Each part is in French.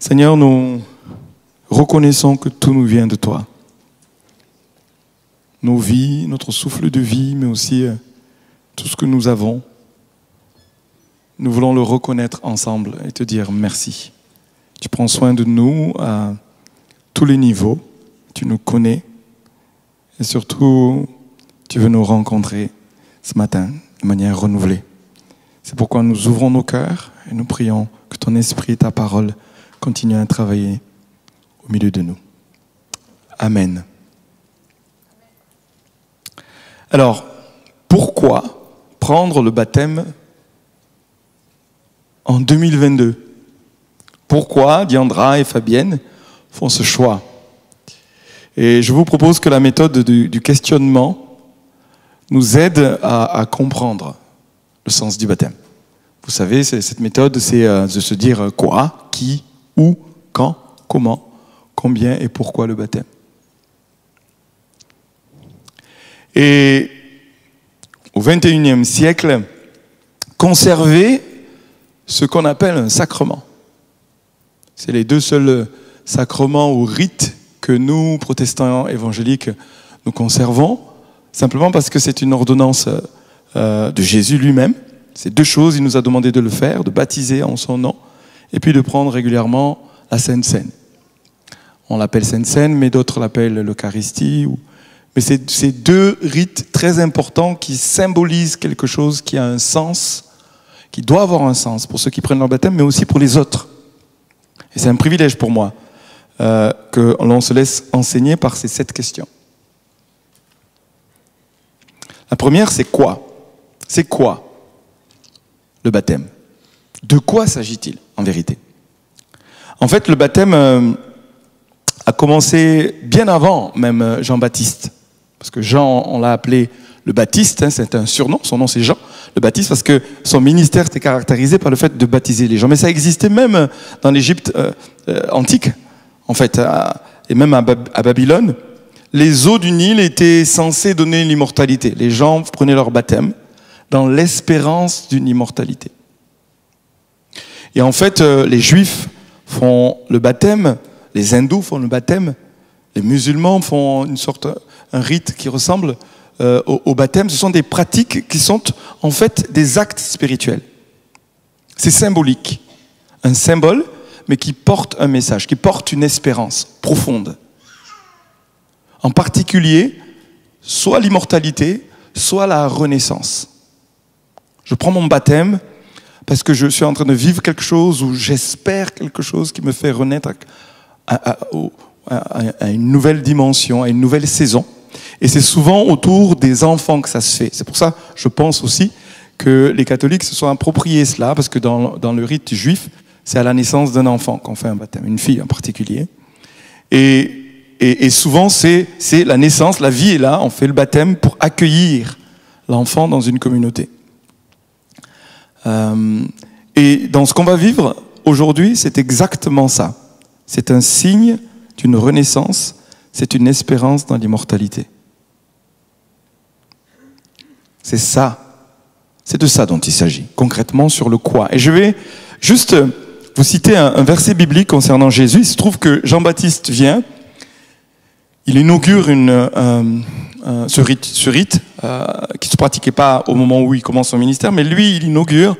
Seigneur, nous reconnaissons que tout nous vient de toi. Nos vies, notre souffle de vie, mais aussi tout ce que nous avons. Nous voulons le reconnaître ensemble et te dire merci. Tu prends soin de nous à tous les niveaux. Tu nous connais. Et surtout, tu veux nous rencontrer ce matin de manière renouvelée. C'est pourquoi nous ouvrons nos cœurs et nous prions que ton esprit et ta parole continuent à travailler au milieu de nous. Amen. Alors, pourquoi prendre le baptême en 2022? Pourquoi Diandra et Fabienne font ce choix? Et je vous propose que la méthode du questionnement nous aide à comprendre le sens du baptême. Vous savez, cette méthode, c'est de se dire quoi, qui, où, quand, comment, combien et pourquoi le baptême. Et au XXIe siècle, conserver ce qu'on appelle un sacrement. C'est les deux seuls sacrements ou rites que nous, protestants évangéliques, nous conservons, simplement parce que c'est une ordonnance de Jésus lui-même. C'est deux choses, il nous a demandé de le faire, de baptiser en son nom, et puis de prendre régulièrement la Sainte Seine. On l'appelle Sainte Seine, mais d'autres l'appellent l'Eucharistie. Mais c'est deux rites très importants qui symbolisent quelque chose qui a un sens, qui doit avoir un sens pour ceux qui prennent leur baptême, mais aussi pour les autres. Et c'est un privilège pour moi que l'on se laisse enseigner par ces 7 questions. La première, c'est quoi? C'est quoi le baptême? De quoi s'agit-il en vérité? En fait, le baptême a commencé bien avant même Jean-Baptiste. Parce que Jean, on l'a appelé le Baptiste, hein, c'est un surnom, son nom c'est Jean, le Baptiste, parce que son ministère était caractérisé par le fait de baptiser les gens. Mais ça existait même dans l'Égypte antique, en fait, et même à Babylone. Les eaux du Nil étaient censées donner l'immortalité. Les gens prenaient leur baptême dans l'espérance d'une immortalité. Et en fait, les Juifs font le baptême, les hindous font le baptême, les musulmans font un rite qui ressemble au baptême. Ce sont des pratiques qui sont en fait des actes spirituels. C'est symbolique. Un symbole, mais qui porte un message, qui porte une espérance profonde. En particulier, soit l'immortalité, soit la renaissance. Je prends mon baptême parce que je suis en train de vivre quelque chose ou j'espère quelque chose qui me fait renaître à une nouvelle dimension, à une nouvelle saison. Et c'est souvent autour des enfants que ça se fait. C'est pour ça, je pense aussi, que les catholiques se sont appropriés cela, parce que dans le rite juif, c'est à la naissance d'un enfant qu'on fait un baptême, une fille en particulier. Et souvent, c'est la naissance, la vie est là, on fait le baptême pour accueillir l'enfant dans une communauté. Et dans ce qu'on va vivre aujourd'hui, c'est exactement ça. C'est un signe d'une renaissance, c'est une espérance dans l'immortalité. C'est ça. C'est de ça dont il s'agit, concrètement sur le quoi. Et je vais juste vous citer un verset biblique concernant Jésus. Il se trouve que Jean-Baptiste vient, il inaugure ce rite qui ne se pratiquait pas au moment où il commence son ministère, mais lui, il inaugure,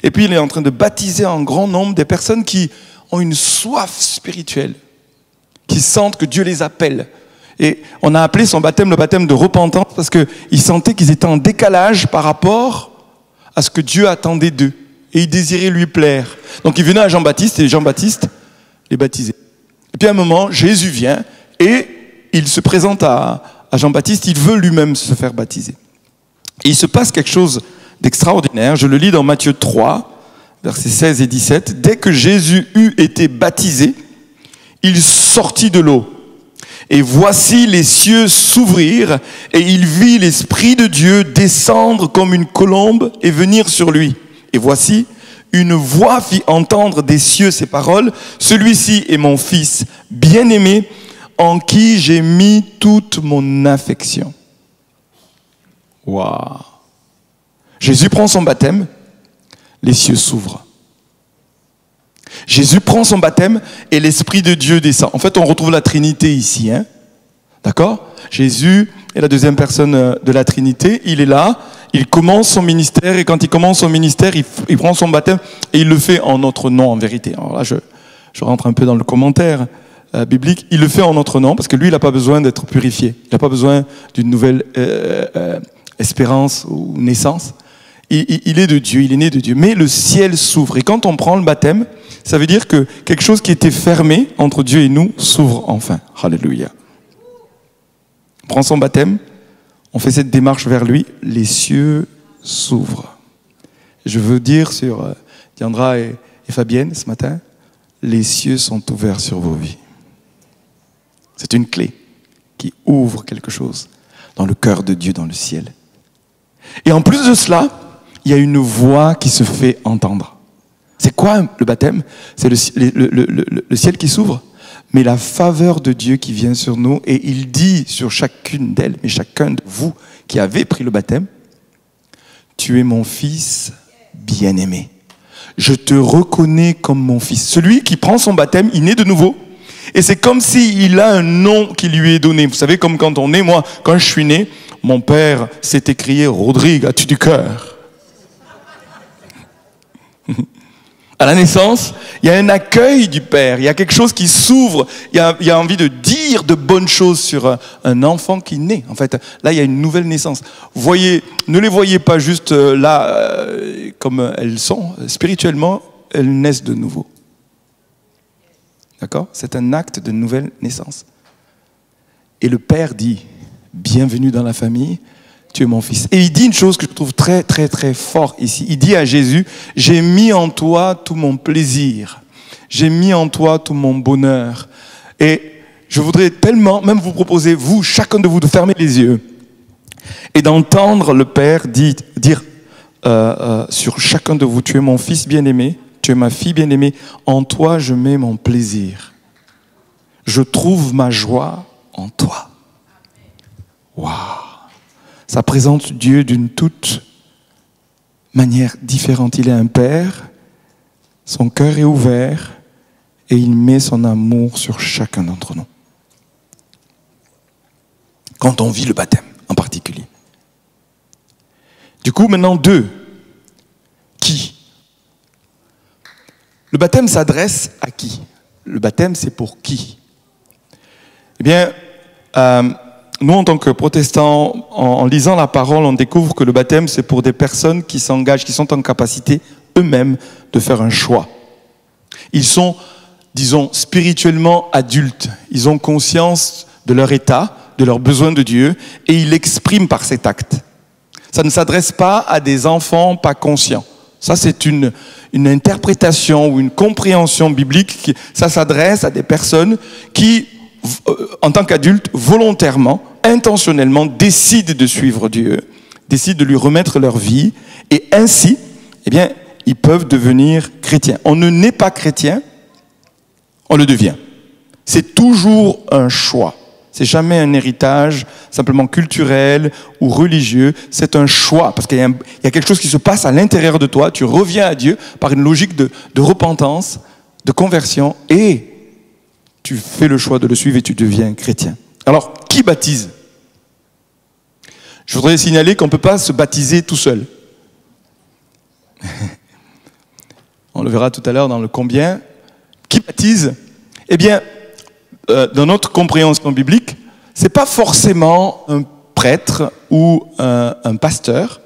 et puis il est en train de baptiser un grand nombre des personnes qui ont une soif spirituelle, qui sentent que Dieu les appelle. Et on a appelé son baptême le baptême de repentance parce qu'ils sentaient qu'ils étaient en décalage par rapport à ce que Dieu attendait d'eux. Et ils désiraient lui plaire. Donc ils venaient à Jean-Baptiste et Jean-Baptiste les baptisait. Et puis à un moment, Jésus vient et il se présente à Jean-Baptiste, il veut lui-même se faire baptiser. Et il se passe quelque chose d'extraordinaire. Je le lis dans Matthieu 3, versets 16 et 17. Dès que Jésus eut été baptisé, il sortit de l'eau. Et voici les cieux s'ouvrir, et il vit l'Esprit de Dieu descendre comme une colombe et venir sur lui. Et voici, une voix fit entendre des cieux ces paroles. Celui-ci est mon Fils bien-aimé, en qui j'ai mis toute mon affection. Waouh! Jésus prend son baptême, les cieux s'ouvrent. Jésus prend son baptême et l'Esprit de Dieu descend. En fait, on retrouve la Trinité ici. Hein? D'accord? Jésus est la deuxième personne de la Trinité. Il est là, il commence son ministère et quand il commence son ministère, il prend son baptême et il le fait en notre nom en vérité. Alors là, je rentre un peu dans le commentaire biblique. Il le fait en notre nom parce que lui, il n'a pas besoin d'être purifié. Il n'a pas besoin d'une nouvelle espérance ou naissance. Il est de Dieu, il est né de Dieu. Mais le ciel s'ouvre. Et quand on prend le baptême, ça veut dire que quelque chose qui était fermé entre Dieu et nous s'ouvre enfin. Alléluia. On prend son baptême, on fait cette démarche vers lui, les cieux s'ouvrent. Je veux dire sur Diandra et Fabienne ce matin, les cieux sont ouverts sur vos vies. C'est une clé qui ouvre quelque chose dans le cœur de Dieu, dans le ciel. Et en plus de cela, il y a une voix qui se fait entendre. C'est quoi le baptême? C'est le ciel qui s'ouvre, mais la faveur de Dieu qui vient sur nous, et il dit sur chacune d'elles, mais chacun de vous qui avez pris le baptême, tu es mon fils bien-aimé. Je te reconnais comme mon fils. Celui qui prend son baptême, il naît de nouveau. Et c'est comme s'il a un nom qui lui est donné. Vous savez, comme quand on est, moi, quand je suis né, mon père s'est écrié « Rodrigue, as-tu du cœur ?» À la naissance, il y a un accueil du Père, il y a quelque chose qui s'ouvre, il y a envie de dire de bonnes choses sur un enfant qui naît. En fait, là, il y a une nouvelle naissance. Voyez, ne les voyez pas juste là comme elles sont. Spirituellement, elles naissent de nouveau. D'accord? C'est un acte de nouvelle naissance. Et le Père dit, bienvenue dans la famille, tu es mon fils. Et il dit une chose que je trouve très, très, très fort ici. Il dit à Jésus, j'ai mis en toi tout mon plaisir. J'ai mis en toi tout mon bonheur. Et je voudrais tellement, même vous proposer, vous, chacun de vous, de fermer les yeux et d'entendre le Père dire sur chacun de vous, tu es mon fils bien-aimé, tu es ma fille bien-aimée, en toi je mets mon plaisir. Je trouve ma joie en toi. Waouh! Ça présente Dieu d'une toute manière différente. Il est un Père, son cœur est ouvert et il met son amour sur chacun d'entre nous. Quand on vit le baptême en particulier. Du coup, maintenant, qui? Le baptême s'adresse à qui? Le baptême, c'est pour qui? Eh bien, nous, en tant que protestants, en lisant la parole, on découvre que le baptême, c'est pour des personnes qui s'engagent, qui sont en capacité eux-mêmes de faire un choix. Ils sont, disons, spirituellement adultes. Ils ont conscience de leur état, de leurs besoins de Dieu, et ils l'expriment par cet acte. Ça ne s'adresse pas à des enfants pas conscients. Ça, c'est une interprétation ou une compréhension biblique. Ça s'adresse à des personnes qui, en tant qu'adultes, volontairement, intentionnellement, décident de suivre Dieu, décident de lui remettre leur vie, et ainsi, eh bien, ils peuvent devenir chrétiens. On ne naît pas chrétien, on le devient. C'est toujours un choix. C'est jamais un héritage simplement culturel ou religieux. C'est un choix, parce qu'il y a quelque chose qui se passe à l'intérieur de toi. Tu reviens à Dieu par une logique de repentance, de conversion, et tu fais le choix de le suivre et tu deviens chrétien. Alors, qui baptise? Je voudrais signaler qu'on ne peut pas se baptiser tout seul. On le verra tout à l'heure dans le combien. Qui baptise? Eh bien, dans notre compréhension biblique, ce n'est pas forcément un prêtre ou un pasteur.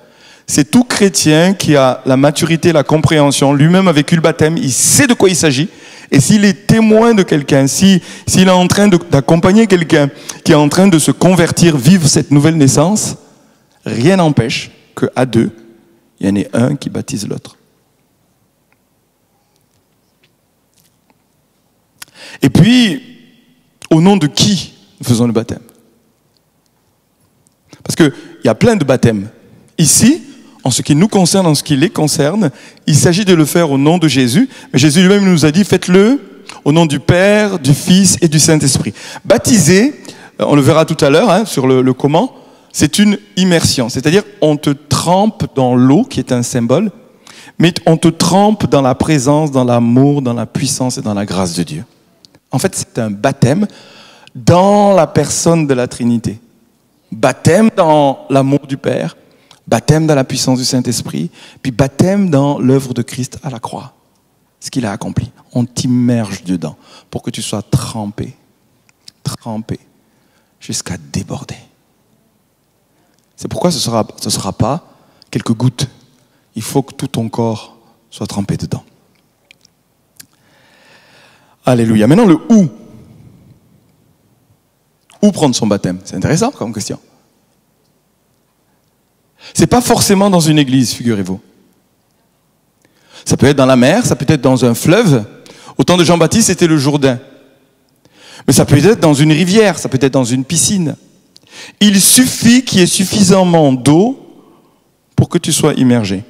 C'est tout chrétien qui a la maturité, la compréhension, lui-même a vécu le baptême, il sait de quoi il s'agit. Et s'il est témoin de quelqu'un, s'il est en train d'accompagner quelqu'un qui est en train de se convertir, vivre cette nouvelle naissance, rien n'empêche qu'à deux, il y en ait un qui baptise l'autre. Et puis, au nom de qui nous faisons le baptême? Parce qu'il y a plein de baptêmes. Ici, en ce qui nous concerne, en ce qui les concerne, il s'agit de le faire au nom de Jésus. Mais Jésus lui-même nous a dit, faites-le au nom du Père, du Fils et du Saint-Esprit. Baptiser, on le verra tout à l'heure sur le comment, c'est une immersion. C'est-à-dire, on te trempe dans l'eau, qui est un symbole, mais on te trempe dans la présence, dans l'amour, dans la puissance et dans la grâce de Dieu. En fait, c'est un baptême dans la personne de la Trinité. Baptême dans l'amour du Père, baptême dans la puissance du Saint-Esprit, puis baptême dans l'œuvre de Christ à la croix. Ce qu'il a accompli. On t'immerge dedans pour que tu sois trempé, jusqu'à déborder. C'est pourquoi ce sera pas quelques gouttes. Il faut que tout ton corps soit trempé dedans. Alléluia. Maintenant, le où. Où prendre son baptême? C'est intéressant comme question. C'est pas forcément dans une église, figurez-vous. Ça peut être dans la mer, ça peut être dans un fleuve. Au temps de Jean-Baptiste, c'était le Jourdain. Mais ça peut être dans une rivière, ça peut être dans une piscine. Il suffit qu'il y ait suffisamment d'eau pour que tu sois immergé.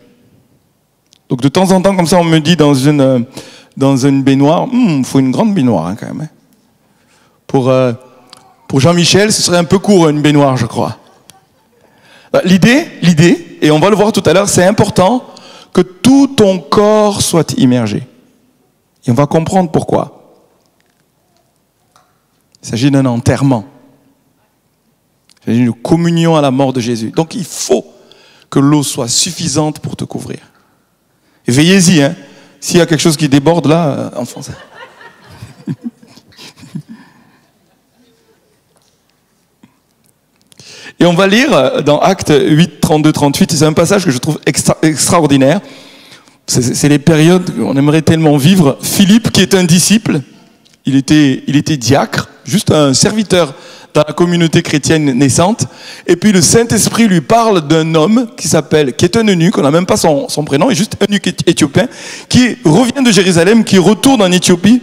Donc de temps en temps, comme ça, on me dit dans une baignoire, il faut une grande baignoire hein, quand même. Hein. Pour Jean-Michel, ce serait un peu court une baignoire, je crois. L'idée, et on va le voir tout à l'heure, c'est important que tout ton corps soit immergé. Et on va comprendre pourquoi. Il s'agit d'un enterrement. Il s'agit d'une communion à la mort de Jésus. Donc il faut que l'eau soit suffisante pour te couvrir. Et veillez-y, hein. S'il y a quelque chose qui déborde là, enfoncez. Et on va lire dans Actes 8, 32, 38, c'est un passage que je trouve extraordinaire. C'est les périodes qu'on aimerait tellement vivre. Philippe, qui est un disciple, il était diacre, juste un serviteur dans la communauté chrétienne naissante. Et puis le Saint-Esprit lui parle d'un homme qui est un eunuque, on n'a même pas son prénom, il est juste un eunuque éthiopien, qui revient de Jérusalem, qui retourne en Éthiopie.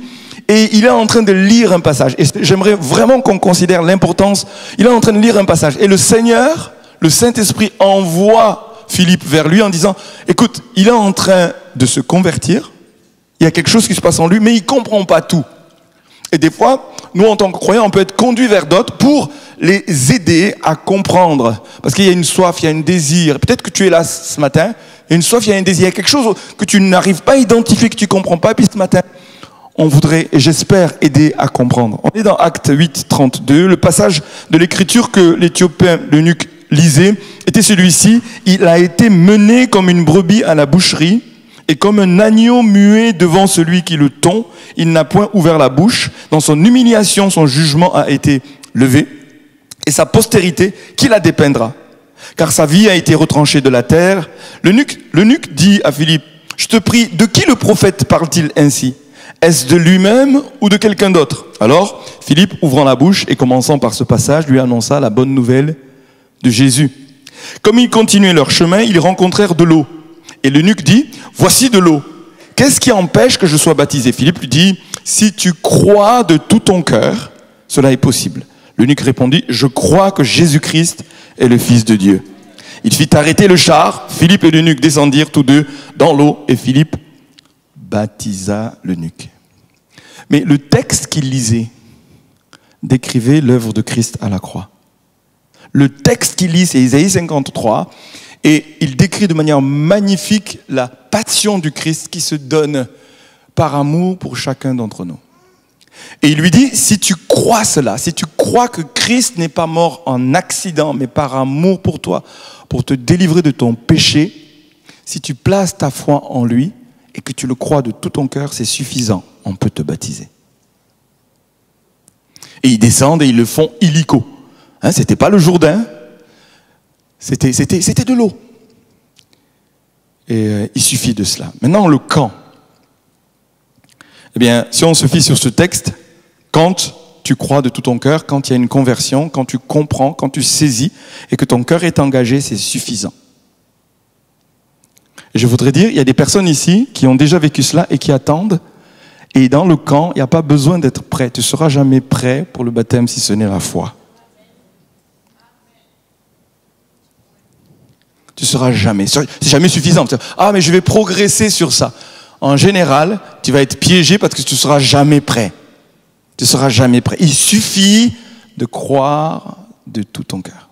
Et il est en train de lire un passage. Et j'aimerais vraiment qu'on considère l'importance. Il est en train de lire un passage. Et le Seigneur, le Saint-Esprit, envoie Philippe vers lui en disant, écoute, il est en train de se convertir. Il y a quelque chose qui se passe en lui, mais il ne comprend pas tout. Et des fois, nous, en tant que croyants, on peut être conduits vers d'autres pour les aider à comprendre. Parce qu'il y a une soif, il y a un désir. Peut-être que tu es là ce matin, il y a une soif, il y a un désir. Il y a quelque chose que tu n'arrives pas à identifier, que tu ne comprends pas. Et puis ce matin, on voudrait, et j'espère, aider à comprendre. On est dans Actes 8, 32. Le passage de l'écriture que l'Éthiopien, l'eunuque, lisait était celui-ci. Il a été mené comme une brebis à la boucherie, et comme un agneau muet devant celui qui le tond, il n'a point ouvert la bouche. Dans son humiliation, son jugement a été levé, et sa postérité, qui la dépeindra? Car sa vie a été retranchée de la terre. L'eunuque dit à Philippe, je te prie, de qui le prophète parle-t-il ainsi? Est-ce de lui-même ou de quelqu'un d'autre? Alors, Philippe, ouvrant la bouche et commençant par ce passage, lui annonça la bonne nouvelle de Jésus. Comme ils continuaient leur chemin, ils rencontrèrent de l'eau. Et l'eunuque dit, voici de l'eau. Qu'est-ce qui empêche que je sois baptisé? Philippe lui dit, si tu crois de tout ton cœur, cela est possible. L'eunuque répondit, je crois que Jésus-Christ est le Fils de Dieu. Il fit arrêter le char. Philippe et l'eunuque descendirent tous deux dans l'eau et Philippe baptisa l'eunuque. Mais le texte qu'il lisait décrivait l'œuvre de Christ à la croix. Le texte qu'il lit, c'est Isaïe 53, et il décrit de manière magnifique la passion du Christ qui se donne par amour pour chacun d'entre nous. Et il lui dit, si tu crois cela, si tu crois que Christ n'est pas mort en accident, mais par amour pour toi, pour te délivrer de ton péché, si tu places ta foi en lui, et que tu le crois de tout ton cœur, c'est suffisant. On peut te baptiser. Et ils descendent et ils le font illico. Hein, c'était pas le Jourdain, c'était de l'eau. Et il suffit de cela. Maintenant, le quand. Eh bien, si on se fie sur ce texte, quand tu crois de tout ton cœur, quand il y a une conversion, quand tu comprends, quand tu saisis et que ton cœur est engagé, c'est suffisant. Je voudrais dire, il y a des personnes ici qui ont déjà vécu cela et qui attendent. Et dans le camp, il n'y a pas besoin d'être prêt. Tu ne seras jamais prêt pour le baptême si ce n'est la foi. Tu ne seras jamais. C'est jamais suffisant. Ah, mais je vais progresser sur ça. En général, tu vas être piégé parce que tu ne seras jamais prêt. Tu ne seras jamais prêt. Il suffit de croire de tout ton cœur.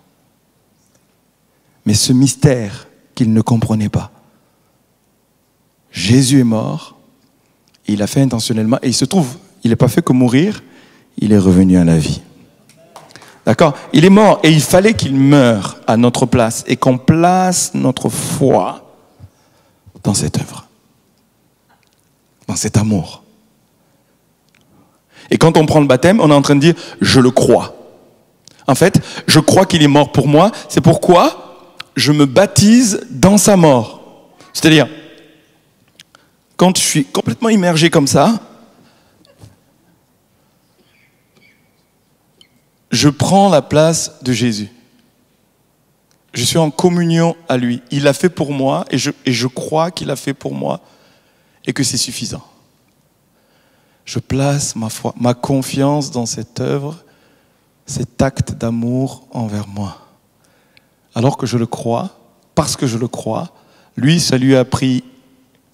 Mais ce mystère qu'ils ne comprenaient pas, Jésus est mort, et il a fait intentionnellement, et il se trouve, il n'est pas fait que mourir, il est revenu à la vie. D'accord? Il est mort, et il fallait qu'il meure à notre place, et qu'on place notre foi dans cette œuvre, dans cet amour. Et quand on prend le baptême, on est en train de dire, je le crois. En fait, je crois qu'il est mort pour moi, c'est pourquoi je me baptise dans sa mort. C'est-à-dire, quand je suis complètement immergé comme ça, je prends la place de Jésus. Je suis en communion à lui. Il l'a fait pour moi et je crois qu'il l'a fait pour moi et que c'est suffisant. Je place ma foi, ma confiance dans cette œuvre, cet acte d'amour envers moi. Alors que je le crois, parce que je le crois, lui, ça lui a pris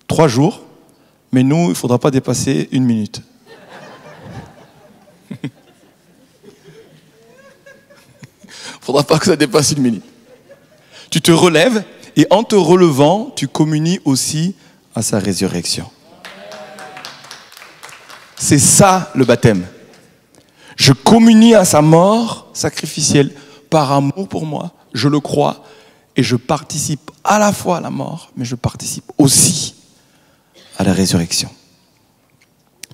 3 jours, mais nous, il ne faudra pas dépasser 1 minute. Il ne faudra pas que ça dépasse 1 minute. Tu te relèves et en te relevant, tu communies aussi à sa résurrection. C'est ça le baptême. Je communie à sa mort sacrificielle par amour pour moi, je le crois et je participe à la fois à la mort, mais je participe aussi à la résurrection.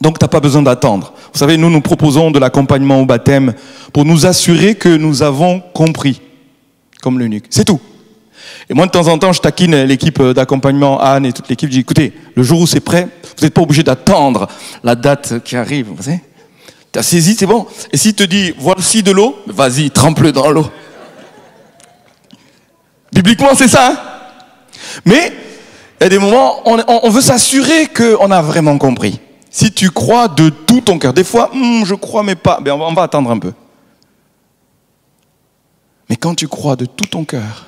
Donc tu n'as pas besoin d'attendre. Vous savez, nous proposons de l'accompagnement au baptême pour nous assurer que nous avons compris, comme l'eunuque. C'est tout. Et moi, de temps en temps, je taquine l'équipe d'accompagnement, Anne et toute l'équipe. Je dis, écoutez, le jour où c'est prêt, vous n'êtes pas obligé d'attendre la date qui arrive. Vous savez, tu as saisi, c'est bon. Et s'il te dit, voici de l'eau, vas-y, trempe-le dans l'eau. Bibliquement, c'est ça. Hein, mais il y a des moments, on veut s'assurer qu'on a vraiment compris. Si tu crois de tout ton cœur, des fois, je crois mais pas, ben on va attendre un peu. Mais quand tu crois de tout ton cœur,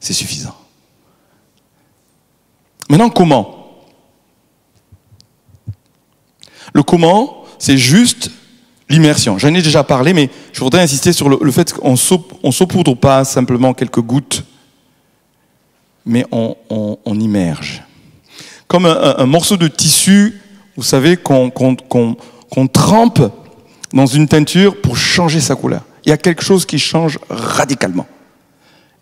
c'est suffisant. Maintenant, comment? Le comment, c'est juste l'immersion. J'en ai déjà parlé, mais je voudrais insister sur le fait qu'on ne saupoudre pas simplement quelques gouttes, mais on immerge. Comme un morceau de tissu, vous savez, qu'on trempe dans une teinture pour changer sa couleur. Il y a quelque chose qui change radicalement.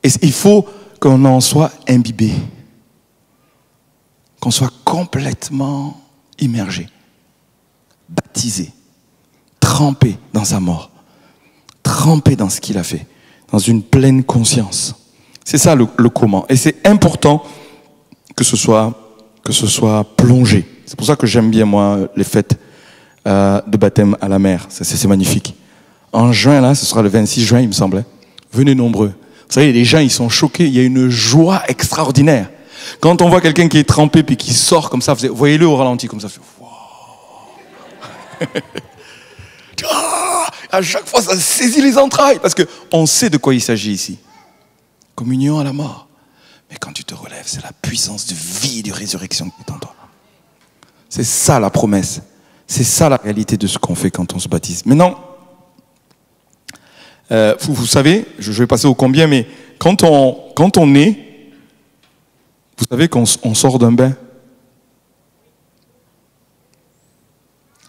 Et il faut qu'on en soit imbibé, qu'on soit complètement immergé, baptisé, trempé dans sa mort, trempé dans ce qu'il a fait, dans une pleine conscience. C'est ça le comment. Et c'est important que ce soit plongé. C'est pour ça que j'aime bien, moi, les fêtes de baptême à la mer. C'est magnifique. En juin, là, ce sera le 26 juin, il me semblait. Venez nombreux. Vous savez, les gens, ils sont choqués. Il y a une joie extraordinaire. Quand on voit quelqu'un qui est trempé puis qui sort comme ça, voyez-le au ralenti comme ça. Wow. À chaque fois, ça saisit les entrailles parce qu'on sait de quoi il s'agit ici. Communion à la mort. Mais quand tu te relèves, c'est la puissance de vie et de résurrection qui est en toi. C'est ça la promesse. C'est ça la réalité de ce qu'on fait quand on se baptise. Maintenant, vous savez, je vais passer au combien, mais quand on est, vous savez qu'on sort d'un bain.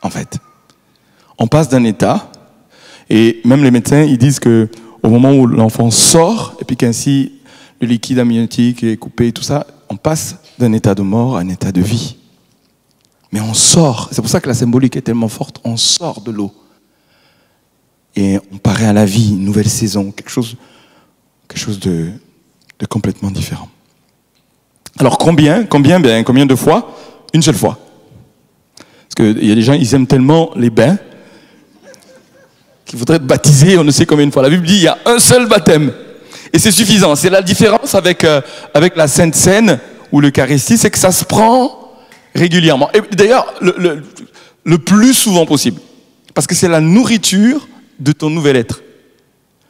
En fait, on passe d'un état, et même les médecins, ils disent que au moment où l'enfant sort, et puis qu'ainsi le liquide amniotique est coupé et tout ça, on passe d'un état de mort à un état de vie. Mais on sort, c'est pour ça que la symbolique est tellement forte, on sort de l'eau. Et on paraît à la vie, une nouvelle saison, quelque chose de complètement différent. Alors combien de fois? Une seule fois. Parce qu'il y a des gens, ils aiment tellement les bains qu'ils voudraient être baptisés on ne sait combien de fois. La Bible dit il y a un seul baptême. Et c'est suffisant. C'est la différence avec la Sainte Seine ou l'Eucharistie, c'est que ça se prend régulièrement. Et d'ailleurs, le plus souvent possible. Parce que c'est la nourriture de ton nouvel être.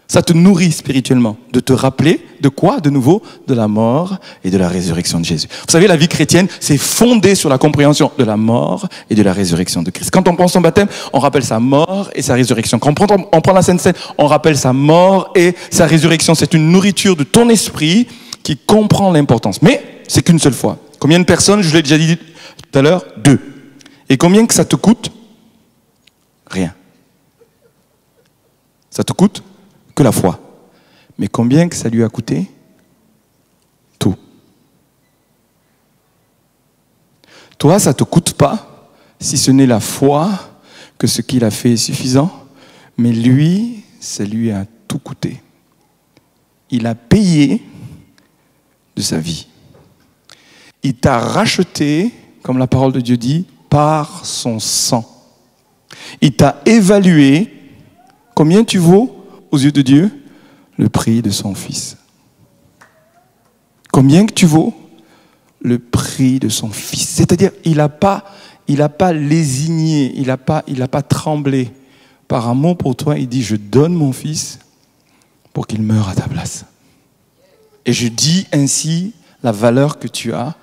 Ça te nourrit spirituellement. De te rappeler de quoi, de nouveau? De la mort et de la résurrection de Jésus. Vous savez, la vie chrétienne, c'est fondé sur la compréhension de la mort et de la résurrection de Christ. Quand on pense au baptême, on rappelle sa mort et sa résurrection. Quand on prend la Sainte Seine, on rappelle sa mort et sa résurrection. C'est une nourriture de ton esprit qui comprend l'importance. Mais c'est qu'une seule fois. Combien de personnes, je l'ai déjà dit tout à l'heure, 2. Et combien que ça te coûte? Rien. Ça te coûte que la foi. Mais combien que ça lui a coûté? Tout. Toi, ça ne te coûte pas, si ce n'est la foi, que ce qu'il a fait est suffisant. Mais lui, ça lui a tout coûté. Il a payé de sa vie. Il t'a racheté, comme la parole de Dieu dit, par son sang. Il t'a évalué. Combien tu vaux aux yeux de Dieu? Le prix de son Fils. Combien que tu vaux? Le prix de son Fils. C'est-à-dire, il n'a pas lésigné, il n'a pas tremblé. Par amour pour toi, il dit, je donne mon Fils pour qu'il meure à ta place. Et je dis ainsi la valeur que tu as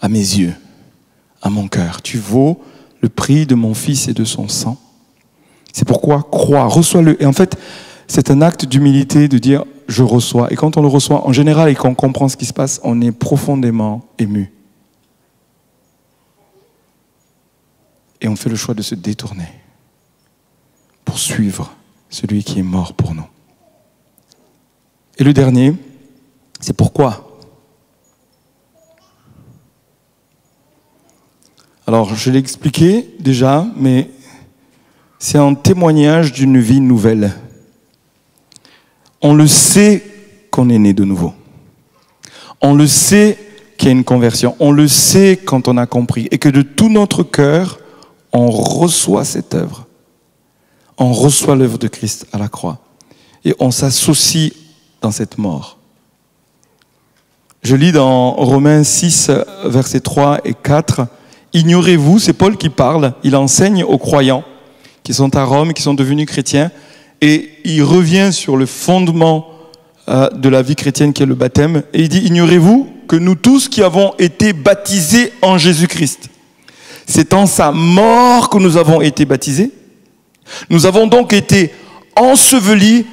à mes yeux, à mon cœur. Tu vaux le prix de mon Fils et de son sang. C'est pourquoi crois, reçois-le. Et en fait, c'est un acte d'humilité de dire je reçois. Et quand on le reçoit, en général, et qu'on comprend ce qui se passe, on est profondément ému. Et on fait le choix de se détourner pour suivre celui qui est mort pour nous. Et le dernier, c'est pourquoi. Alors, je l'ai expliqué déjà, mais c'est un témoignage d'une vie nouvelle. On le sait qu'on est né de nouveau. On le sait qu'il y a une conversion. On le sait quand on a compris. Et que de tout notre cœur, on reçoit cette œuvre. On reçoit l'œuvre de Christ à la croix. Et on s'associe dans cette mort. Je lis dans Romains 6, versets 3 et 4. « Ignorez-vous » c'est Paul qui parle, il enseigne aux croyants qui sont à Rome, qui sont devenus chrétiens, et il revient sur le fondement de la vie chrétienne qui est le baptême, et il dit « Ignorez-vous que nous tous qui avons été baptisés en Jésus-Christ, c'est en sa mort que nous avons été baptisés. Nous avons donc été ensevelis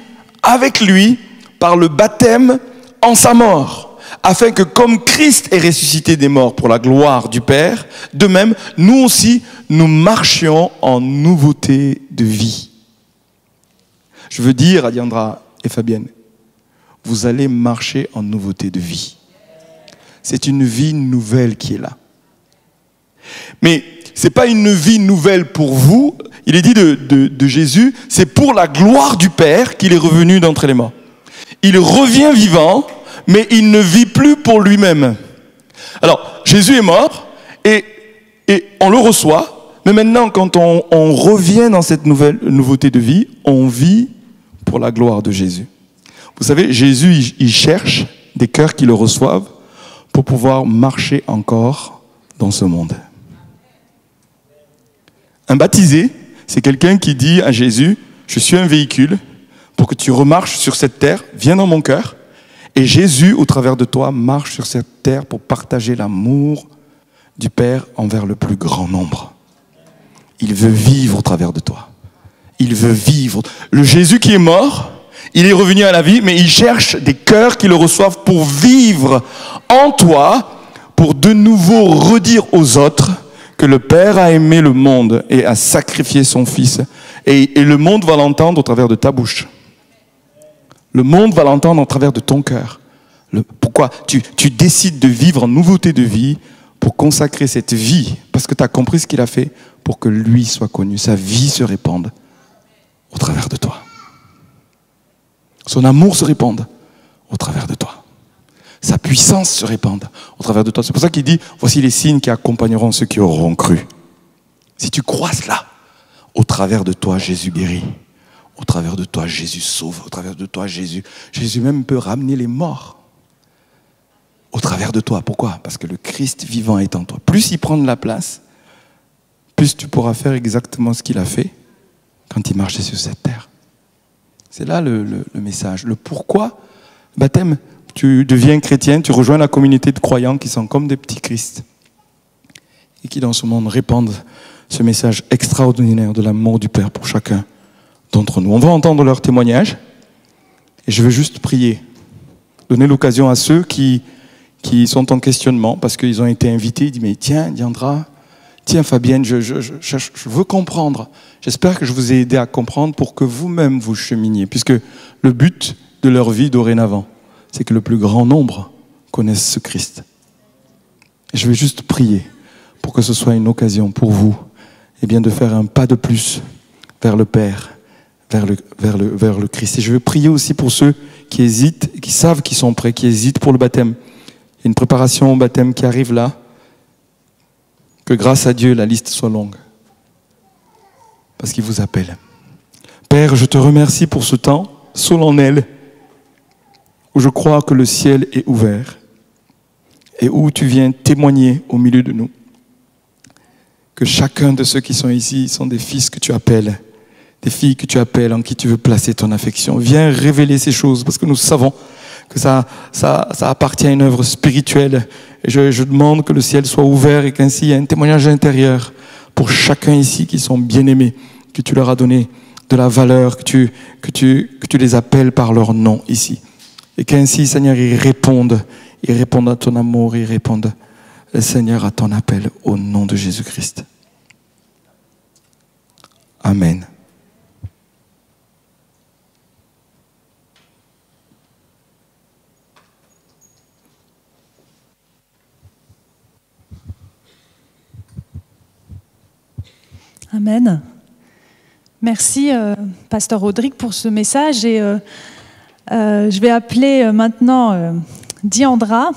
avec lui par le baptême en sa mort, afin que comme Christ est ressuscité des morts pour la gloire du Père, de même, nous aussi, nous marchions en nouveauté de vie. » Je veux dire, Adiandra et Fabienne, vous allez marcher en nouveauté de vie. C'est une vie nouvelle qui est là. Mais ce n'est pas une vie nouvelle pour vous. Il est dit de Jésus, c'est pour la gloire du Père qu'il est revenu d'entre les morts. Il revient vivant, mais il ne vit plus pour lui-même. Alors, Jésus est mort et on le reçoit, mais maintenant, quand on revient dans cette nouveauté de vie, on vit pour la gloire de Jésus. Vous savez, Jésus, il cherche des cœurs qui le reçoivent pour pouvoir marcher encore dans ce monde. Un baptisé, c'est quelqu'un qui dit à Jésus, je suis un véhicule pour que tu remarches sur cette terre, viens dans mon cœur. Et Jésus, au travers de toi, marche sur cette terre pour partager l'amour du Père envers le plus grand nombre. Il veut vivre au travers de toi. Il veut vivre. Le Jésus qui est mort, il est revenu à la vie, mais il cherche des cœurs qui le reçoivent pour vivre en toi, pour de nouveau redire aux autres que le Père a aimé le monde et a sacrifié son Fils. Et le monde va l'entendre au travers de ta bouche. Le monde va l'entendre au travers de ton cœur. Pourquoi tu décides de vivre en nouveauté de vie pour consacrer cette vie, parce que tu as compris ce qu'il a fait, pour que lui soit connu, sa vie se répande au travers de toi. Son amour se répande au travers de toi. Sa puissance se répande au travers de toi. C'est pour ça qu'il dit, voici les signes qui accompagneront ceux qui auront cru. Si tu crois cela, au travers de toi, Jésus guérit. Au travers de toi, Jésus sauve. Au travers de toi, Jésus même peut ramener les morts. Au travers de toi. Pourquoi? Parce que le Christ vivant est en toi. Plus il prend de la place, plus tu pourras faire exactement ce qu'il a fait quand il marchait sur cette terre. C'est là le message. Le pourquoi baptême. Tu deviens chrétien, tu rejoins la communauté de croyants qui sont comme des petits Christ et qui dans ce monde répandent ce message extraordinaire de l'amour du Père pour chacun d'entre nous. On va entendre leur témoignage et je veux juste prier, donner l'occasion à ceux qui qui sont en questionnement parce qu'ils ont été invités. Ils disent, mais tiens, Diandra, tiens, Fabienne, je veux comprendre. J'espère que je vous ai aidé à comprendre pour que vous-même vous cheminiez. Puisque le but de leur vie dorénavant, c'est que le plus grand nombre connaisse ce Christ. Et je vais juste prier pour que ce soit une occasion pour vous de faire un pas de plus vers le Père, vers le Christ. Et je vais prier aussi pour ceux qui hésitent, qui savent qu'ils sont prêts, qui hésitent pour le baptême. Il y a une préparation au baptême qui arrive là. Que grâce à Dieu, la liste soit longue. Parce qu'il vous appelle. Père, je te remercie pour ce temps solennel où je crois que le ciel est ouvert et où tu viens témoigner au milieu de nous que chacun de ceux qui sont ici sont des fils que tu appelles, des filles que tu appelles, en qui tu veux placer ton affection. Viens révéler ces choses parce que nous savons que ça appartient à une œuvre spirituelle. Et je demande que le ciel soit ouvert et qu'ainsi il y ait un témoignage intérieur pour chacun ici qui sont bien-aimés, que tu leur as donné de la valeur, que tu les appelles par leur nom ici. Et qu'ainsi, Seigneur, ils répondent à ton amour, ils répondent, Seigneur, à ton appel au nom de Jésus-Christ. Amen. Amen. Merci, Pasteur Rodrigue, pour ce message. Et je vais appeler maintenant Diandra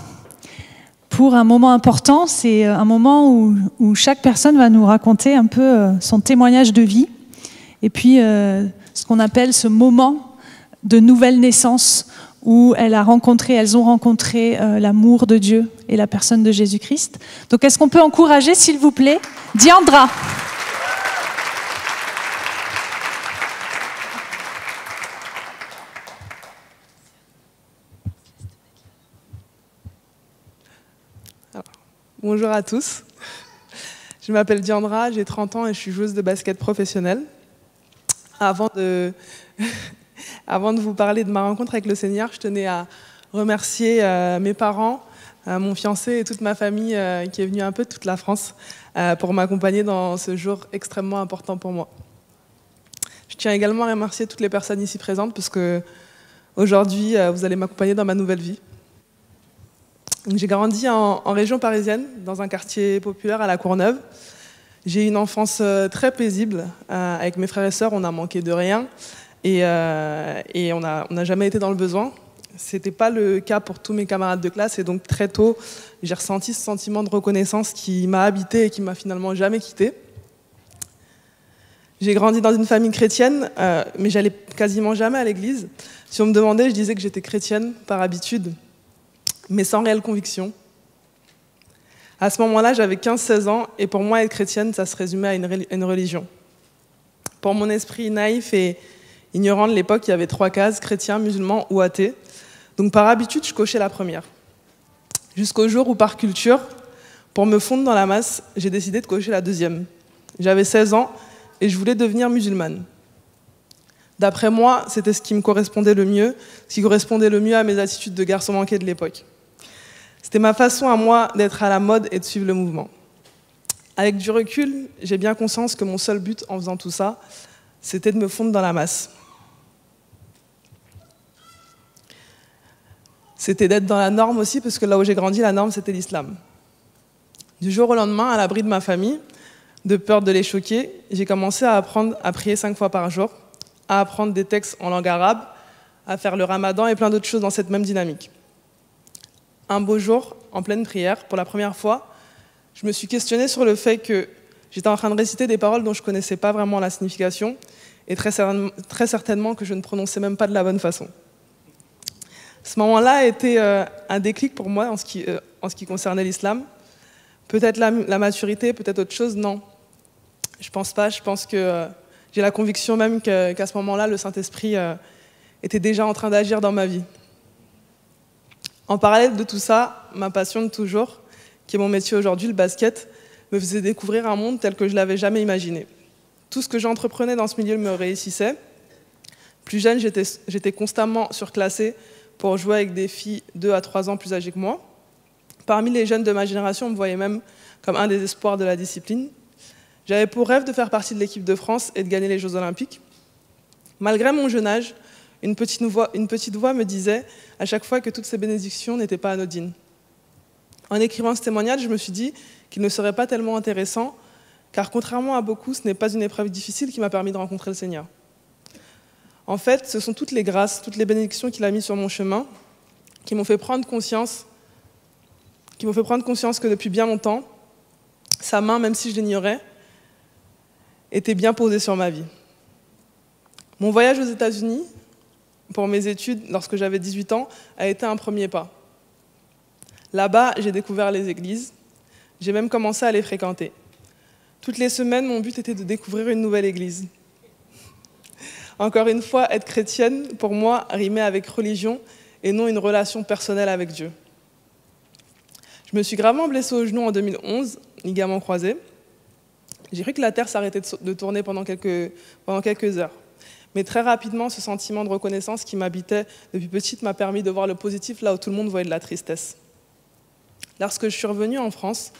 pour un moment important. C'est un moment où chaque personne va nous raconter un peu son témoignage de vie. Et puis, ce qu'on appelle ce moment de nouvelle naissance où elles ont rencontré l'amour de Dieu et la personne de Jésus-Christ. Donc, est-ce qu'on peut encourager, s'il vous plaît, Diandra ? Bonjour à tous, je m'appelle Diandra, j'ai 30 ans et je suis joueuse de basket professionnelle. Avant de vous parler de ma rencontre avec le Seigneur, je tenais à remercier mes parents, mon fiancé et toute ma famille qui est venue un peu de toute la France pour m'accompagner dans ce jour extrêmement important pour moi. Je tiens également à remercier toutes les personnes ici présentes parce que aujourd'hui, vous allez m'accompagner dans ma nouvelle vie. J'ai grandi en région parisienne, dans un quartier populaire à La Courneuve. J'ai eu une enfance très paisible. Avec mes frères et sœurs, on n'a manqué de rien et on n'a jamais été dans le besoin. Ce n'était pas le cas pour tous mes camarades de classe et donc très tôt, j'ai ressenti ce sentiment de reconnaissance qui m'a habité et qui m'a finalement jamais quitté. J'ai grandi dans une famille chrétienne, mais j'allais quasiment jamais à l'église. Si on me demandait, je disais que j'étais chrétienne par habitude, mais sans réelle conviction. À ce moment-là, j'avais 15-16 ans, et pour moi, être chrétienne, ça se résumait à une religion. Pour mon esprit naïf et ignorant de l'époque, il y avait 3 cases, chrétien, musulman ou athée. Donc par habitude, je cochais la première. Jusqu'au jour où, par culture, pour me fondre dans la masse, j'ai décidé de cocher la deuxième. J'avais 16 ans, et je voulais devenir musulmane. D'après moi, c'était ce qui me correspondait le mieux, ce qui correspondait le mieux à mes attitudes de garçon manqué de l'époque. C'était ma façon à moi d'être à la mode et de suivre le mouvement. Avec du recul, j'ai bien conscience que mon seul but en faisant tout ça, c'était de me fondre dans la masse. C'était d'être dans la norme aussi, parce que là où j'ai grandi, la norme, c'était l'islam. Du jour au lendemain, à l'abri de ma famille, de peur de les choquer, j'ai commencé à apprendre à prier 5 fois par jour, à apprendre des textes en langue arabe, à faire le ramadan et plein d'autres choses dans cette même dynamique. Un beau jour, en pleine prière, pour la première fois, je me suis questionnée sur le fait que j'étais en train de réciter des paroles dont je ne connaissais pas vraiment la signification et très certainement que je ne prononçais même pas de la bonne façon. Ce moment-là a été un déclic pour moi en ce qui concernait l'islam. Peut-être la maturité, peut-être autre chose, non. Je pense pas, je pense que j'ai la conviction même qu'à ce moment-là, le Saint-Esprit était déjà en train d'agir dans ma vie. En parallèle de tout ça, ma passion de toujours, qui est mon métier aujourd'hui, le basket, me faisait découvrir un monde tel que je ne l'avais jamais imaginé. Tout ce que j'entreprenais dans ce milieu me réussissait. Plus jeune, j'étais constamment surclassée pour jouer avec des filles 2 à 3 ans plus âgées que moi. Parmi les jeunes de ma génération, on me voyait même comme un des espoirs de la discipline. J'avais pour rêve de faire partie de l'équipe de France et de gagner les Jeux Olympiques. Malgré mon jeune âge, une petite voix me disait à chaque fois que toutes ces bénédictions n'étaient pas anodines. En écrivant ce témoignage, je me suis dit qu'il ne serait pas tellement intéressant, car contrairement à beaucoup, ce n'est pas une épreuve difficile qui m'a permis de rencontrer le Seigneur. En fait, ce sont toutes les grâces, toutes les bénédictions qu'il a mises sur mon chemin qui m'ont fait prendre conscience que depuis bien longtemps, sa main, même si je l'ignorais, était bien posée sur ma vie. Mon voyage aux États-Unis pour mes études, lorsque j'avais 18 ans, a été un premier pas. Là-bas, j'ai découvert les églises. J'ai même commencé à les fréquenter. Toutes les semaines, mon but était de découvrir une nouvelle église. Encore une fois, être chrétienne, pour moi, rimait avec religion et non une relation personnelle avec Dieu. Je me suis gravement blessée au genou en 2011, ligament croisé. J'ai cru que la terre s'arrêtait de tourner pendant quelques heures. Mais très rapidement, ce sentiment de reconnaissance qui m'habitait depuis petite m'a permis de voir le positif là où tout le monde voyait de la tristesse. Lorsque je suis revenue en France,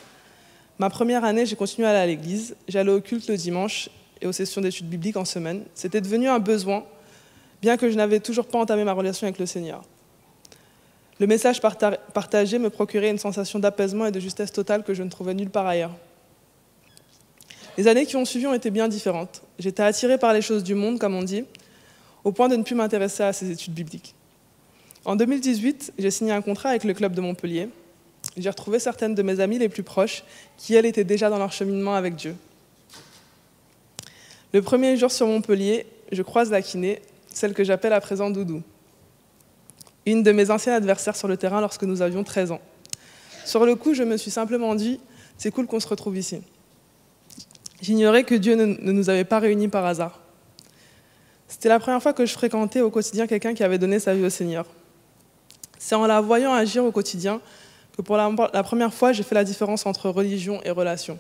ma première année, j'ai continué à aller à l'église. J'allais au culte le dimanche et aux sessions d'études bibliques en semaine. C'était devenu un besoin, bien que je n'avais toujours pas entamé ma relation avec le Seigneur. Le message partagé me procurait une sensation d'apaisement et de justesse totale que je ne trouvais nulle part ailleurs. Les années qui ont suivi ont été bien différentes. J'étais attirée par les choses du monde, comme on dit, au point de ne plus m'intéresser à ces études bibliques. En 2018, j'ai signé un contrat avec le club de Montpellier. J'ai retrouvé certaines de mes amies les plus proches qui, elles, étaient déjà dans leur cheminement avec Dieu. Le premier jour sur Montpellier, je croise la kiné, celle que j'appelle à présent Doudou, une de mes anciennes adversaires sur le terrain lorsque nous avions 13 ans. Sur le coup, je me suis simplement dit « c'est cool qu'on se retrouve ici ». J'ignorais que Dieu ne nous avait pas réunis par hasard. C'était la première fois que je fréquentais au quotidien quelqu'un qui avait donné sa vie au Seigneur. C'est en la voyant agir au quotidien que pour la première fois, j'ai fait la différence entre religion et relation.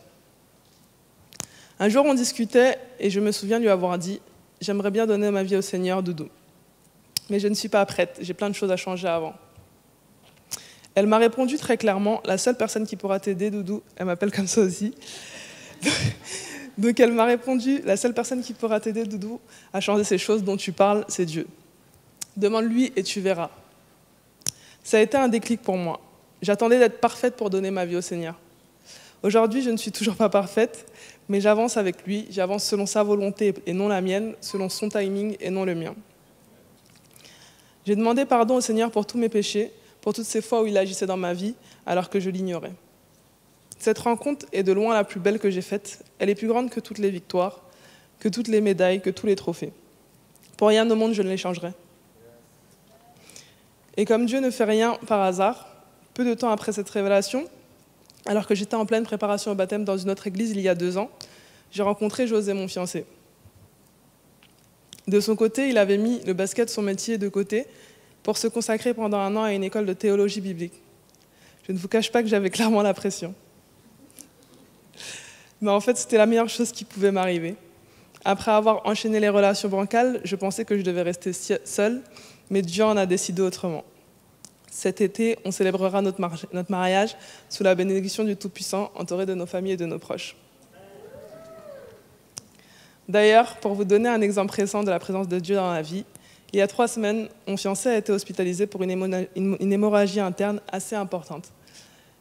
Un jour, on discutait et je me souviens lui avoir dit « J'aimerais bien donner ma vie au Seigneur, Doudou. Mais je ne suis pas prête, j'ai plein de choses à changer avant. » Elle m'a répondu très clairement « La seule personne qui pourra t'aider, Doudou, elle m'appelle comme ça aussi. » Donc elle m'a répondu « La seule personne qui pourra t'aider, Doudou, à changer ces choses dont tu parles, c'est Dieu. Demande-lui et tu verras. » Ça a été un déclic pour moi. J'attendais d'être parfaite pour donner ma vie au Seigneur. Aujourd'hui, je ne suis toujours pas parfaite, mais j'avance avec lui, j'avance selon sa volonté et non la mienne, selon son timing et non le mien. J'ai demandé pardon au Seigneur pour tous mes péchés, pour toutes ces fois où il agissait dans ma vie, alors que je l'ignorais. Cette rencontre est de loin la plus belle que j'ai faite. Elle est plus grande que toutes les victoires, que toutes les médailles, que tous les trophées. Pour rien au monde, je ne l'échangerai. Et comme Dieu ne fait rien par hasard, peu de temps après cette révélation, alors que j'étais en pleine préparation au baptême dans une autre église il y a 2 ans, j'ai rencontré José, mon fiancé. De son côté, il avait mis le basket, son métier, de côté pour se consacrer pendant 1 an à une école de théologie biblique. Je ne vous cache pas que j'avais clairement la pression. Mais en fait, c'était la meilleure chose qui pouvait m'arriver. Après avoir enchaîné les relations bancales, je pensais que je devais rester seule, mais Dieu en a décidé autrement. Cet été, on célébrera notre mariage sous la bénédiction du Tout-Puissant, entouré de nos familles et de nos proches. D'ailleurs, pour vous donner un exemple récent de la présence de Dieu dans ma vie, il y a 3 semaines, mon fiancé a été hospitalisé pour une hémorragie interne assez importante.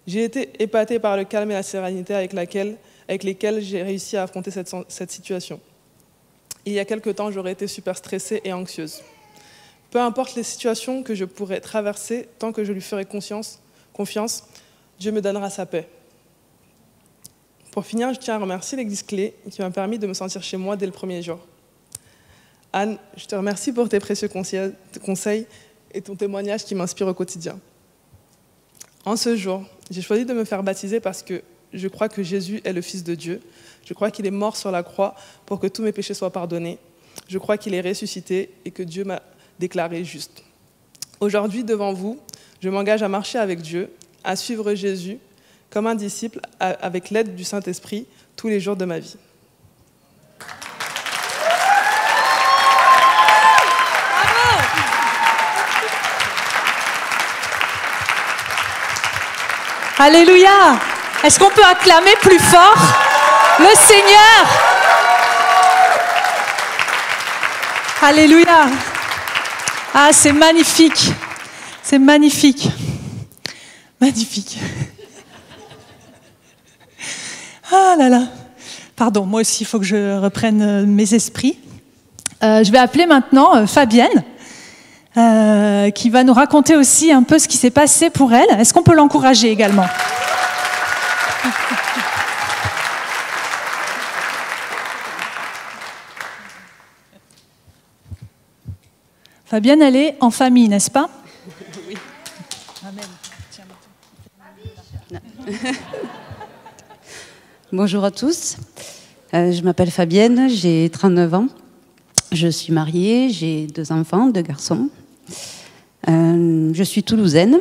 J'ai été épatée par le calme et la sérénité avec lesquels j'ai réussi à affronter cette situation. Il y a quelque temps, j'aurais été super stressée et anxieuse. Peu importe les situations que je pourrais traverser, tant que je lui ferai confiance, Dieu me donnera sa paix. Pour finir, je tiens à remercier l'Église Clé qui m'a permis de me sentir chez moi dès le premier jour. Anne, je te remercie pour tes précieux conseils et ton témoignage qui m'inspire au quotidien. En ce jour, j'ai choisi de me faire baptiser parce que je crois que Jésus est le Fils de Dieu. Je crois qu'il est mort sur la croix pour que tous mes péchés soient pardonnés. Je crois qu'il est ressuscité et que Dieu m'a déclaré juste. Aujourd'hui, devant vous, je m'engage à marcher avec Dieu, à suivre Jésus comme un disciple avec l'aide du Saint-Esprit tous les jours de ma vie. Alléluia. Est-ce qu'on peut acclamer plus fort le Seigneur? Alléluia. Ah, c'est magnifique. C'est magnifique. Magnifique. Ah là là. Pardon, moi aussi, il faut que je reprenne mes esprits. Je vais appeler maintenant Fabienne, qui va nous raconter aussi un peu ce qui s'est passé pour elle. Est-ce qu'on peut l'encourager également? Fabienne, elle est en famille, n'est-ce pas? Oui. Amen. Bonjour à tous. Je m'appelle Fabienne, j'ai 39 ans. Je suis mariée, j'ai 2 enfants, 2 garçons. Je suis toulousaine.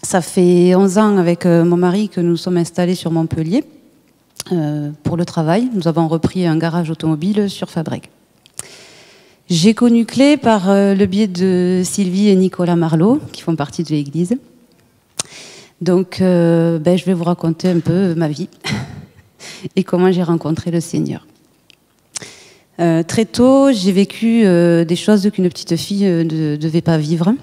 Ça fait 11 ans avec mon mari que nous sommes installés sur Montpellier pour le travail. Nous avons repris un garage automobile sur Fabrègues. J'ai connu Clé par le biais de Sylvie et Nicolas Marlot, qui font partie de l'église. Donc, je vais vous raconter un peu ma vie et comment j'ai rencontré le Seigneur. Très tôt, j'ai vécu des choses qu'une petite fille ne devait pas vivre.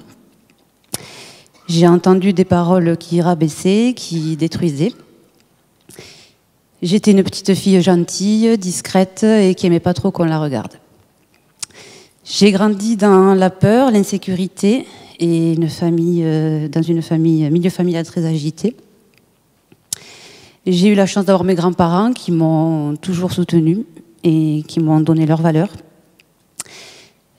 J'ai entendu des paroles qui rabaissaient, qui détruisaient. J'étais une petite fille gentille, discrète et qui n'aimait pas trop qu'on la regarde. J'ai grandi dans la peur, l'insécurité et dans une famille, milieu familial très agité. J'ai eu la chance d'avoir mes grands-parents qui m'ont toujours soutenue et qui m'ont donné leurs valeurs.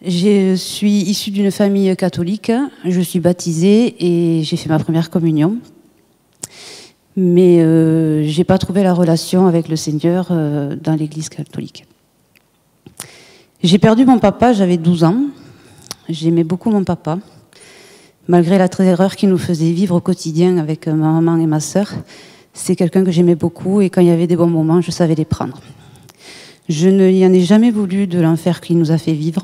Je suis issue d'une famille catholique, je suis baptisée et j'ai fait ma première communion. Mais je n'ai pas trouvé la relation avec le Seigneur dans l'église catholique. J'ai perdu mon papa, j'avais 12 ans. J'aimais beaucoup mon papa. Malgré la terreur qu'il nous faisait vivre au quotidien avec ma maman et ma sœur, c'est quelqu'un que j'aimais beaucoup et quand il y avait des bons moments, je savais les prendre. Je ne lui en ai jamais voulu de l'enfer qu'il nous a fait vivre.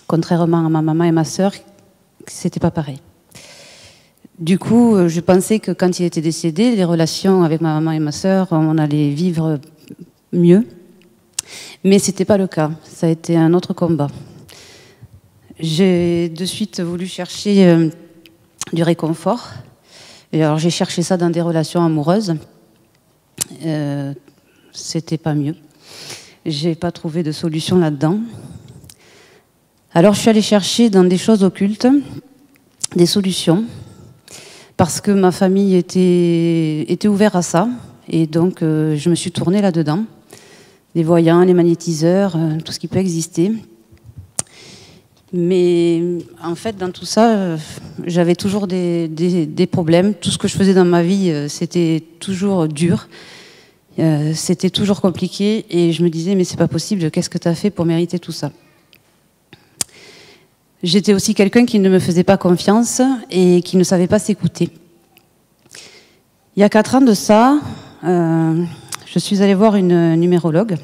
Contrairement à ma maman et ma sœur, c'était pas pareil. Du coup, je pensais que quand il était décédé, les relations avec ma maman et ma sœur, on allait vivre mieux. Mais ce n'était pas le cas. Ça a été un autre combat. J'ai de suite voulu chercher du réconfort. Et alors j'ai cherché ça dans des relations amoureuses. C'était pas mieux. J'ai pas trouvé de solution là-dedans. Alors je suis allée chercher dans des choses occultes des solutions. Parce que ma famille était ouverte à ça. Et donc je me suis tournée là-dedans. Les voyants, les magnétiseurs, tout ce qui peut exister. Mais en fait, dans tout ça, j'avais toujours des problèmes. Tout ce que je faisais dans ma vie, c'était toujours dur. C'était toujours compliqué. Et je me disais, mais c'est pas possible, qu'est-ce que tu as fait pour mériter tout ça? J'étais aussi quelqu'un qui ne me faisait pas confiance et qui ne savait pas s'écouter. Il y a 4 ans de ça, je suis allée voir une numérologue,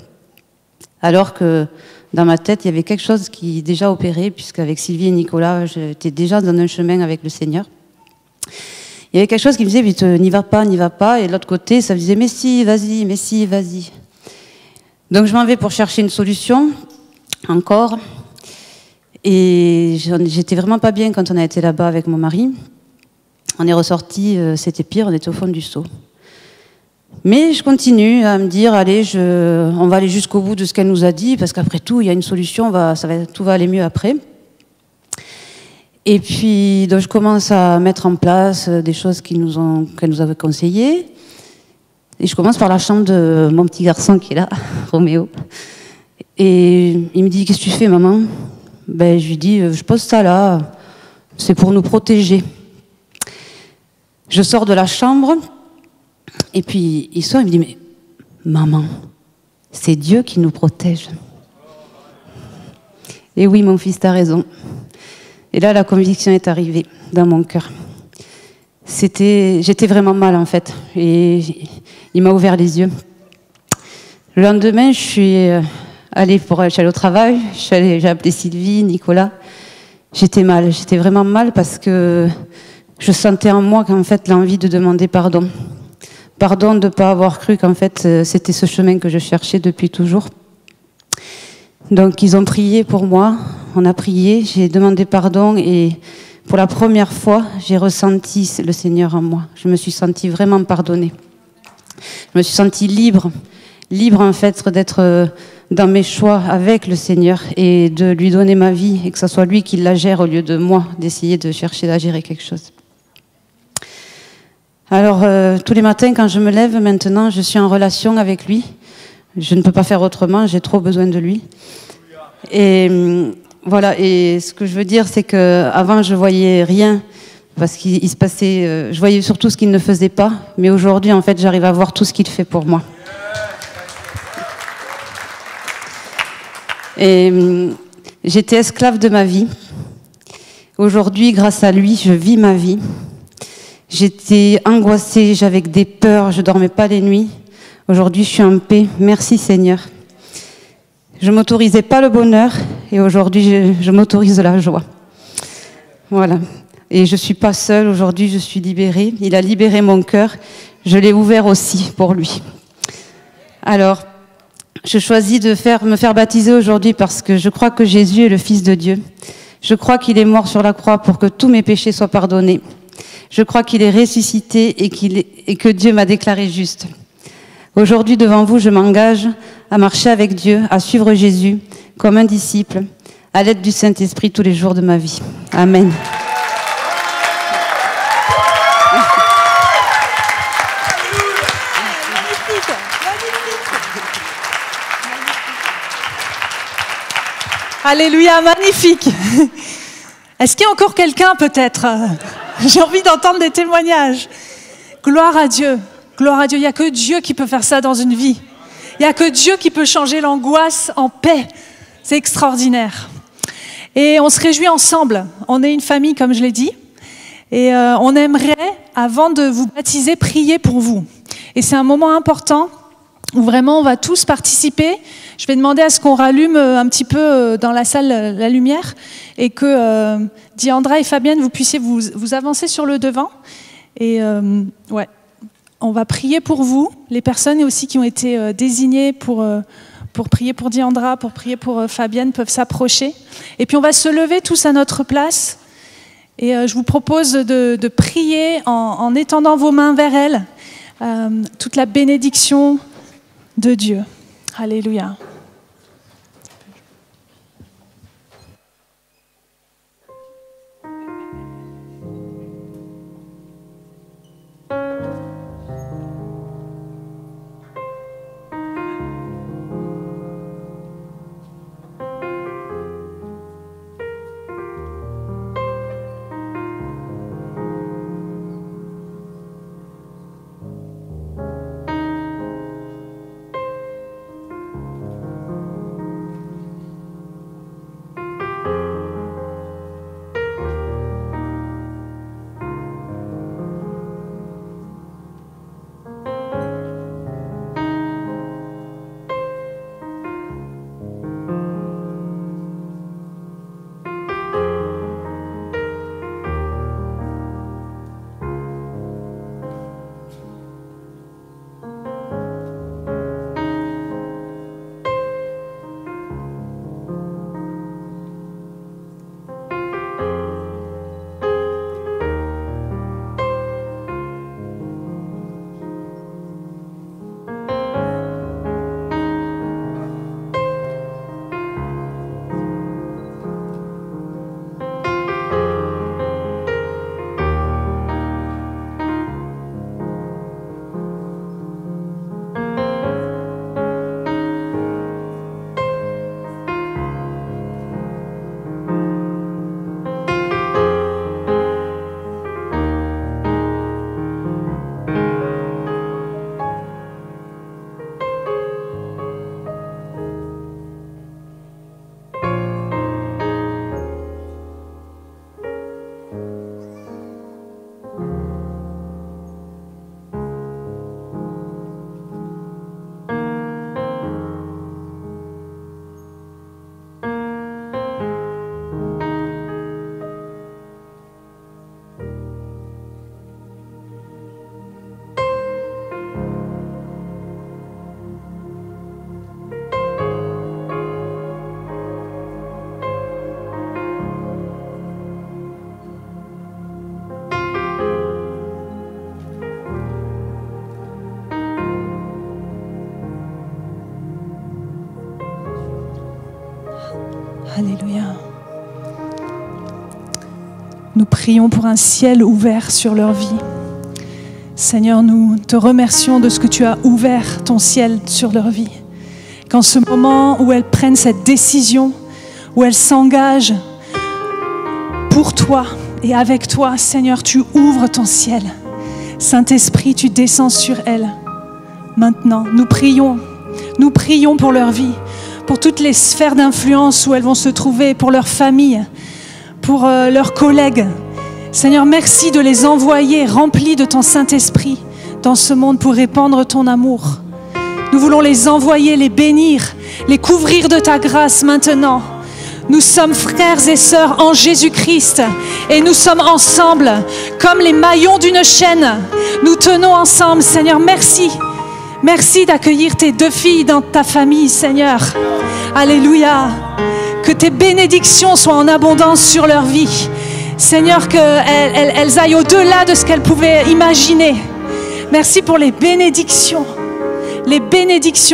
alors que dans ma tête, il y avait quelque chose qui déjà opérait, puisqu'avec Sylvie et Nicolas, j'étais déjà dans un chemin avec le Seigneur. Il y avait quelque chose qui me disait, vite, n'y va pas, et de l'autre côté, ça me disait, mais si, vas-y. Donc je m'en vais pour chercher une solution, encore, et j'étais vraiment pas bien quand on a été là-bas avec mon mari. On est ressortis, c'était pire, on était au fond du seau. Mais je continue à me dire, allez, on va aller jusqu'au bout de ce qu'elle nous a dit, parce qu'après tout, il y a une solution, tout va aller mieux après. Et puis, donc, je commence à mettre en place des choses qu'elle nous avait conseillées. Et je commence par la chambre de mon petit garçon qui est là, Roméo. Et il me dit, qu'est-ce que tu fais, maman? Je lui dis, je pose ça là, c'est pour nous protéger. Je sors de la chambre. Et puis, il sort, il me dit, mais maman, c'est Dieu qui nous protège. Et oui, mon fils, t'as raison. Et là, la conviction est arrivée dans mon cœur. J'étais vraiment mal, en fait. Et il m'a ouvert les yeux. Le lendemain, je suis allée au travail. J'ai appelé Sylvie, Nicolas. J'étais mal, j'étais vraiment mal parce que je sentais en moi qu'en fait l'envie de demander pardon. Pardon de ne pas avoir cru qu'en fait c'était ce chemin que je cherchais depuis toujours. Donc ils ont prié pour moi, on a prié, j'ai demandé pardon et pour la première fois, j'ai ressenti le Seigneur en moi. Je me suis sentie vraiment pardonnée. Je me suis sentie libre en fait d'être dans mes choix avec le Seigneur et de lui donner ma vie et que ce soit lui qui la gère au lieu de moi, d'essayer de chercher à gérer quelque chose. Alors, tous les matins, quand je me lève, maintenant, je suis en relation avec lui. Je ne peux pas faire autrement, j'ai trop besoin de lui. Et voilà, et ce que je veux dire, c'est qu'avant, je voyais rien, parce qu'il se passait... je voyais surtout ce qu'il ne faisait pas, mais aujourd'hui, en fait, j'arrive à voir tout ce qu'il fait pour moi. Et j'étais esclave de ma vie. Aujourd'hui, grâce à lui, je vis ma vie. J'étais angoissée, j'avais des peurs, je ne dormais pas les nuits. Aujourd'hui, je suis en paix. Merci Seigneur. Je ne m'autorisais pas le bonheur et aujourd'hui, je m'autorise la joie. Voilà. Et je ne suis pas seule. Aujourd'hui, je suis libérée. Il a libéré mon cœur. Je l'ai ouvert aussi pour lui. Alors, je choisis de me faire baptiser aujourd'hui parce que je crois que Jésus est le Fils de Dieu. Je crois qu'il est mort sur la croix pour que tous mes péchés soient pardonnés. Je crois qu'il est ressuscité et que Dieu m'a déclaré juste. Aujourd'hui, devant vous, je m'engage à marcher avec Dieu, à suivre Jésus comme un disciple, à l'aide du Saint-Esprit tous les jours de ma vie. Amen. Alléluia, magnifique. Est-ce qu'il y a encore quelqu'un peut-être? J'ai envie d'entendre des témoignages. Gloire à Dieu. Gloire à Dieu. Il n'y a que Dieu qui peut faire ça dans une vie. Il n'y a que Dieu qui peut changer l'angoisse en paix. C'est extraordinaire. Et on se réjouit ensemble. On est une famille, comme je l'ai dit. Et on aimerait, avant de vous baptiser, prier pour vous. Et c'est un moment important où vraiment on va tous participer. Je vais demander à ce qu'on rallume un petit peu dans la salle la lumière et que Diandra et Fabienne, vous puissiez vous avancer sur le devant. Et ouais, on va prier pour vous, les personnes aussi qui ont été désignées pour prier pour Diandra, pour prier pour Fabienne, peuvent s'approcher. Et puis on va se lever tous à notre place. Et je vous propose de prier en étendant vos mains vers elle, toute la bénédiction de Dieu. Alléluia. Alléluia. Nous prions pour un ciel ouvert sur leur vie. Seigneur, nous te remercions de ce que tu as ouvert ton ciel sur leur vie. Qu'en ce moment où elles prennent cette décision, où elles s'engagent pour toi et avec toi, Seigneur, tu ouvres ton ciel. Saint-Esprit, tu descends sur elles. Maintenant, nous prions pour leur vie, pour toutes les sphères d'influence où elles vont se trouver, pour leur famille, pour leurs collègues. Seigneur, merci de les envoyer remplis de ton Saint-Esprit dans ce monde pour répandre ton amour. Nous voulons les envoyer, les bénir, les couvrir de ta grâce maintenant. Nous sommes frères et sœurs en Jésus-Christ et nous sommes ensemble comme les maillons d'une chaîne. Nous tenons ensemble, Seigneur, merci. Merci d'accueillir tes 2 filles dans ta famille, Seigneur. Alléluia. Que tes bénédictions soient en abondance sur leur vie. Seigneur, qu'elles aillent au-delà de ce qu'elles pouvaient imaginer. Merci pour les bénédictions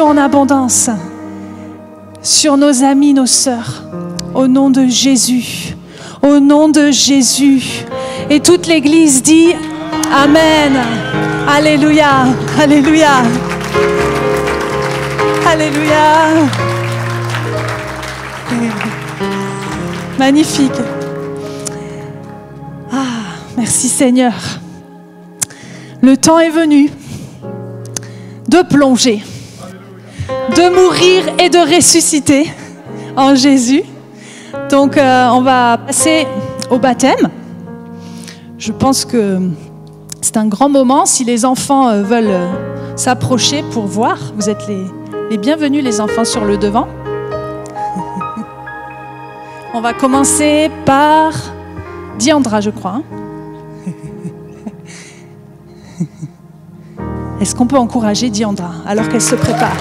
en abondance sur nos amis, nos sœurs. Au nom de Jésus, au nom de Jésus. Et toute l'Église dit Amen. Alléluia, alléluia, alléluia. Magnifique. Merci Seigneur. Le temps est venu de plonger, de mourir et de ressusciter en Jésus. Donc on va passer au baptême. Je pense que c'est un grand moment. Si les enfants veulent s'approcher pour voir, vous êtes les bienvenus, les enfants, sur le devant. On va commencer par Diandra, je crois. Est-ce qu'on peut encourager Diandra alors qu'elle se prépare?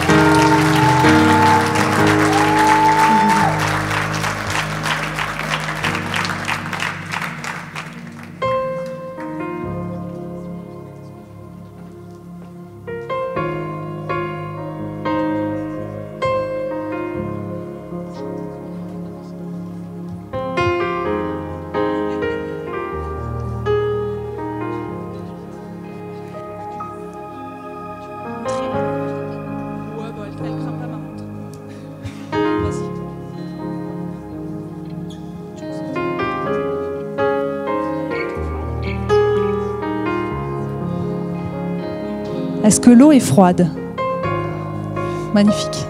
Est-ce que l'eau est froide? Magnifique.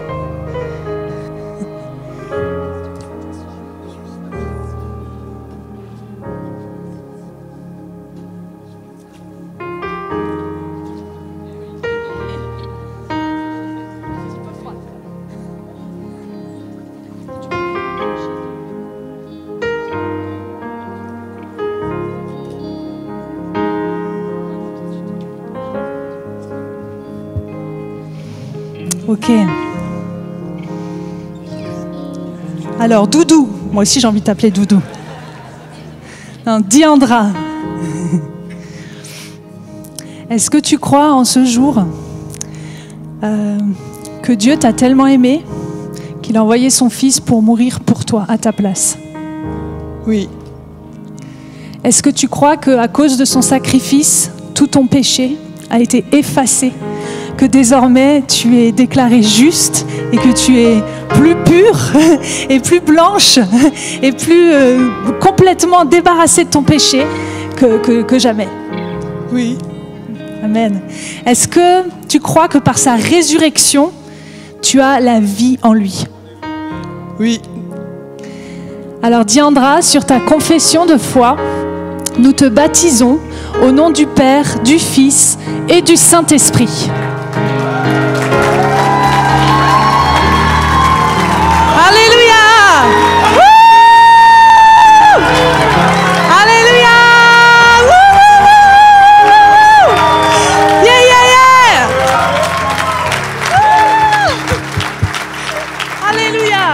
Ok. Alors, Doudou. Moi aussi, j'ai envie de t'appeler Doudou. Non, Diandra. Est-ce que tu crois en ce jour que Dieu t'a tellement aimé qu'il a envoyé son Fils pour mourir pour toi, à ta place? Oui. Est-ce que tu crois qu'à cause de son sacrifice, tout ton péché a été effacé? Que désormais tu es déclarée juste et que tu es plus pure et plus blanche et plus complètement débarrassée de ton péché que jamais? Oui. Amen. Est-ce que tu crois que par sa résurrection, tu as la vie en lui? Oui. Alors Diandra, sur ta confession de foi, nous te baptisons au nom du Père, du Fils et du Saint-Esprit. Alléluia! Wouh! Alléluia! Wouh! Yeah, yeah, yeah! Wouh! Alléluia!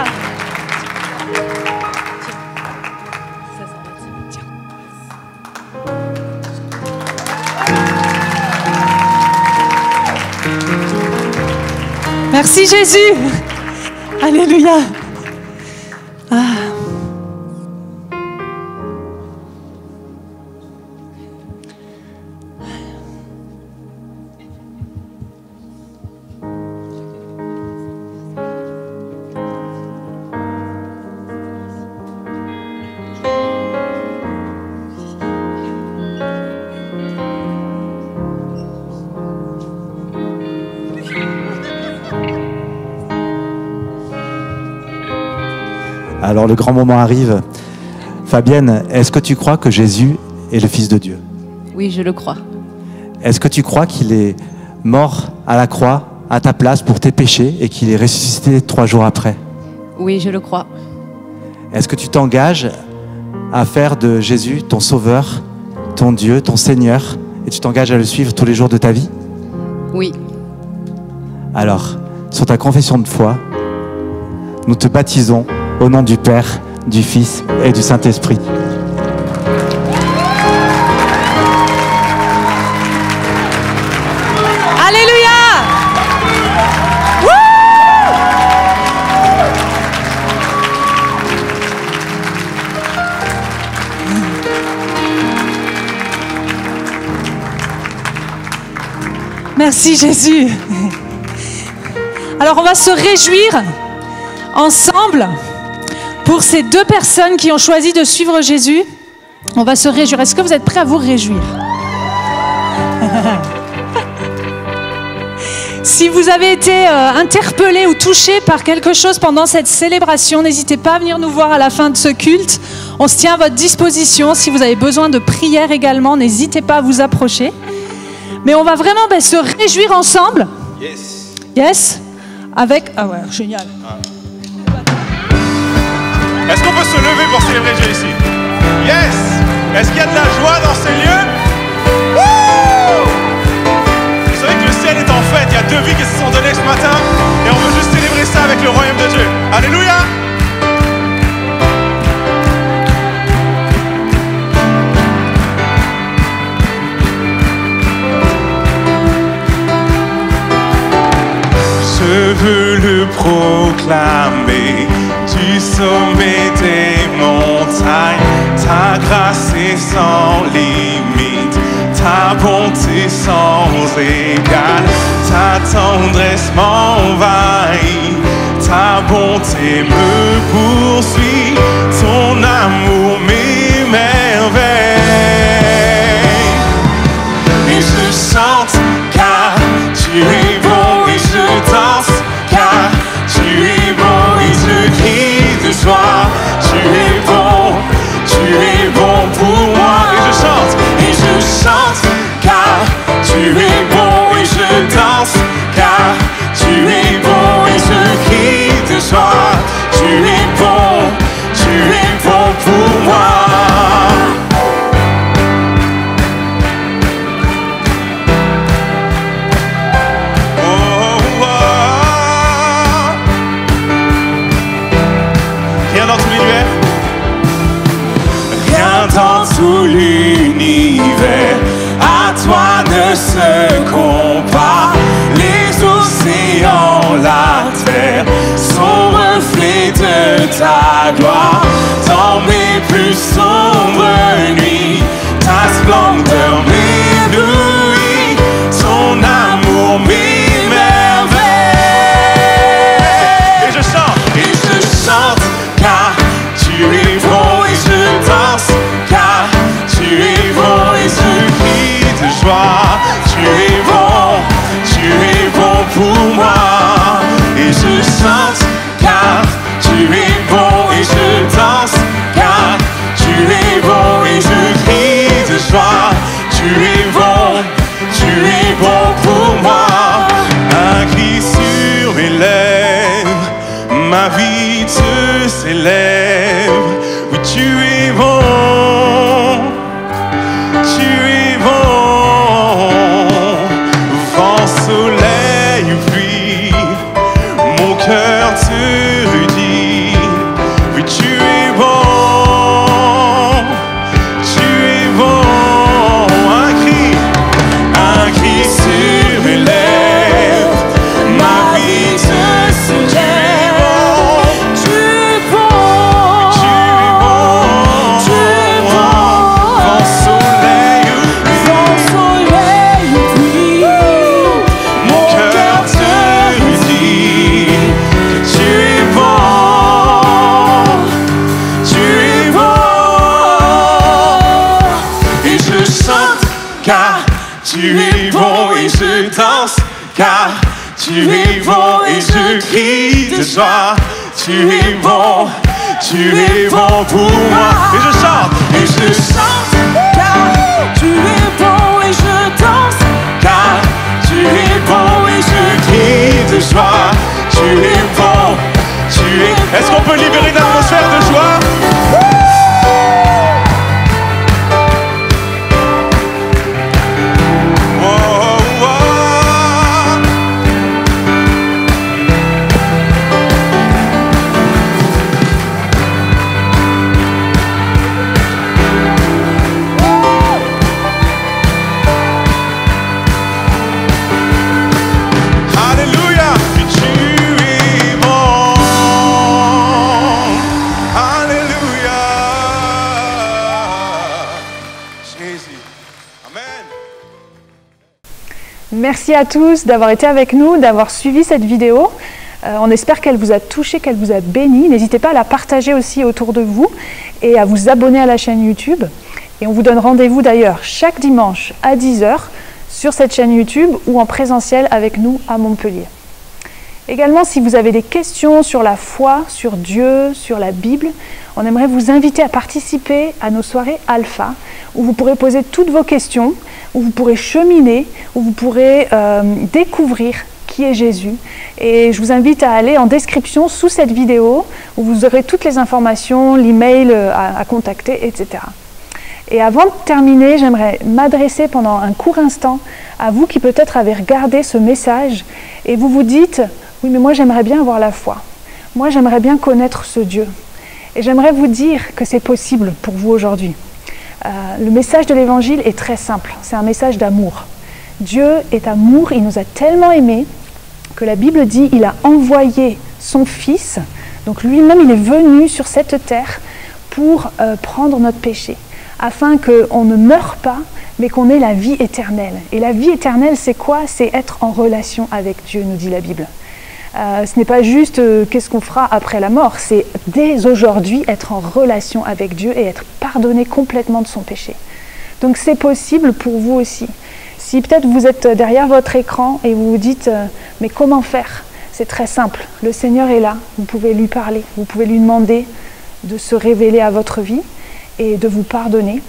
Merci Jésus. Alléluia. Alors le grand moment arrive. Fabienne, est-ce que tu crois que Jésus est le Fils de Dieu? Oui, je le crois. Est-ce que tu crois qu'il est mort à la croix à ta place pour tes péchés et qu'il est ressuscité 3 jours après? Oui, je le crois. Est-ce que tu t'engages à faire de Jésus ton sauveur, ton Dieu, ton Seigneur, et tu t'engages à le suivre tous les jours de ta vie? Oui. Alors, sur ta confession de foi, nous te baptisons au nom du Père, du Fils et du Saint-Esprit. Alléluia! Wouh! Merci Jésus. Alors on va se réjouir ensemble pour ces 2 personnes qui ont choisi de suivre Jésus. On va se réjouir. Est-ce que vous êtes prêts à vous réjouir? Si vous avez été interpellé ou touché par quelque chose pendant cette célébration, n'hésitez pas à venir nous voir à la fin de ce culte. On se tient à votre disposition. Si vous avez besoin de prière également, n'hésitez pas à vous approcher. Mais on va vraiment se réjouir ensemble. Yes. Yes. Avec... Ah ouais, génial. Est-ce qu'on peut se lever pour célébrer Dieu ici? Yes! Est-ce qu'il y a de la joie dans ces lieux? Wouh! Vous savez que le ciel est en fête. Il y a 2 vies qui se sont données ce matin et on veut juste célébrer ça avec le royaume de Dieu. Alléluia! Je veux le proclamer du sommet des montagnes. Ta grâce est sans limite, ta bonté sans égale, ta tendresse m'envahit, ta bonté me poursuit, ton amour m'émerveille. Et je chante car tu es bon et je danse car tu es bon et je crie de joie. Tu es bon pour moi. Et je chante car tu es bon et je danse car tu es bon et je crie de joie. Tu es bon pour moi. Dans tout l'univers, à toi ne se compare. Les océans, la terre sont reflets de ta gloire. Dans mes plus sombres nuits, ta splendeur m'éblouit, ton amour m'émerveille. Et je chante car tu es bon et je danse. Tu es bon et je crie de joie. Tu es bon pour moi. Et je chante car tu es bon et je danse. Car tu es bon et je crie de joie. Tu es bon pour moi. Un cri sur mes lèvres, ma vie te célèbre. Oui, tu es bon. Soleil ou pluie, mon cœur te redit, oui tu es bon, un cri sur mes lèvres, ma vie te célèbre. Tu es bon, tu es bon et je danse, car tu es bon et je crie de joie. Tu es bon pour moi. Et je chante, car tu es bon et je danse, car tu es bon et je crie de joie. Tu es bon, Est-ce qu'on peut libérer une atmosphère de joie? Merci à tous d'avoir été avec nous, d'avoir suivi cette vidéo. On espère qu'elle vous a touché, qu'elle vous a béni. N'hésitez pas à la partager aussi autour de vous et à vous abonner à la chaîne YouTube. Et on vous donne rendez-vous d'ailleurs chaque dimanche à 10 h sur cette chaîne YouTube ou en présentiel avec nous à Montpellier. Également, si vous avez des questions sur la foi, sur Dieu, sur la Bible, on aimerait vous inviter à participer à nos soirées Alpha, où vous pourrez poser toutes vos questions, où vous pourrez cheminer, où vous pourrez découvrir qui est Jésus. Et je vous invite à aller en description sous cette vidéo, où vous aurez toutes les informations, l'email à contacter, etc. Et avant de terminer, j'aimerais m'adresser pendant un court instant à vous qui peut-être avez regardé ce message et vous vous dites « Oui, mais moi j'aimerais bien avoir la foi. Moi j'aimerais bien connaître ce Dieu. » Et j'aimerais vous dire que c'est possible pour vous aujourd'hui. Le message de l'Évangile est très simple, c'est un message d'amour. Dieu est amour, il nous a tellement aimés que la Bible dit qu'il a envoyé son Fils, donc lui-même il est venu sur cette terre pour prendre notre péché, afin qu'on ne meure pas, mais qu'on ait la vie éternelle. Et la vie éternelle, c'est quoi? C'est être en relation avec Dieu, nous dit la Bible. Ce n'est pas juste qu'est-ce qu'on fera après la mort, c'est dès aujourd'hui être en relation avec Dieu et être pardonné complètement de son péché. Donc c'est possible pour vous aussi. Si peut-être vous êtes derrière votre écran et vous vous dites « mais comment faire ?» C'est très simple, le Seigneur est là, vous pouvez lui parler, vous pouvez lui demander de se révéler à votre vie et de vous pardonner.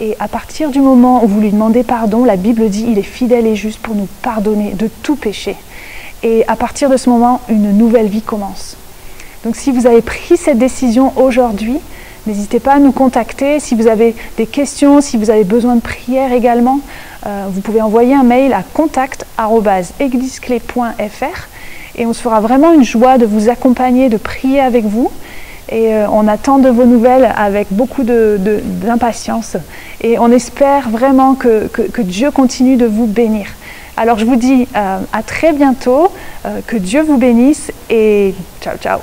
Et à partir du moment où vous lui demandez pardon, la Bible dit « il est fidèle et juste pour nous pardonner de tout péché ». Et à partir de ce moment, une nouvelle vie commence. Donc si vous avez pris cette décision aujourd'hui, n'hésitez pas à nous contacter. Si vous avez des questions, si vous avez besoin de prière également, vous pouvez envoyer un mail à contact@egliseclé.fr et on se fera vraiment une joie de vous accompagner, de prier avec vous. Et on attend de vos nouvelles avec beaucoup d'impatience. Et on espère vraiment que Dieu continue de vous bénir. Alors je vous dis à très bientôt, que Dieu vous bénisse et ciao ciao.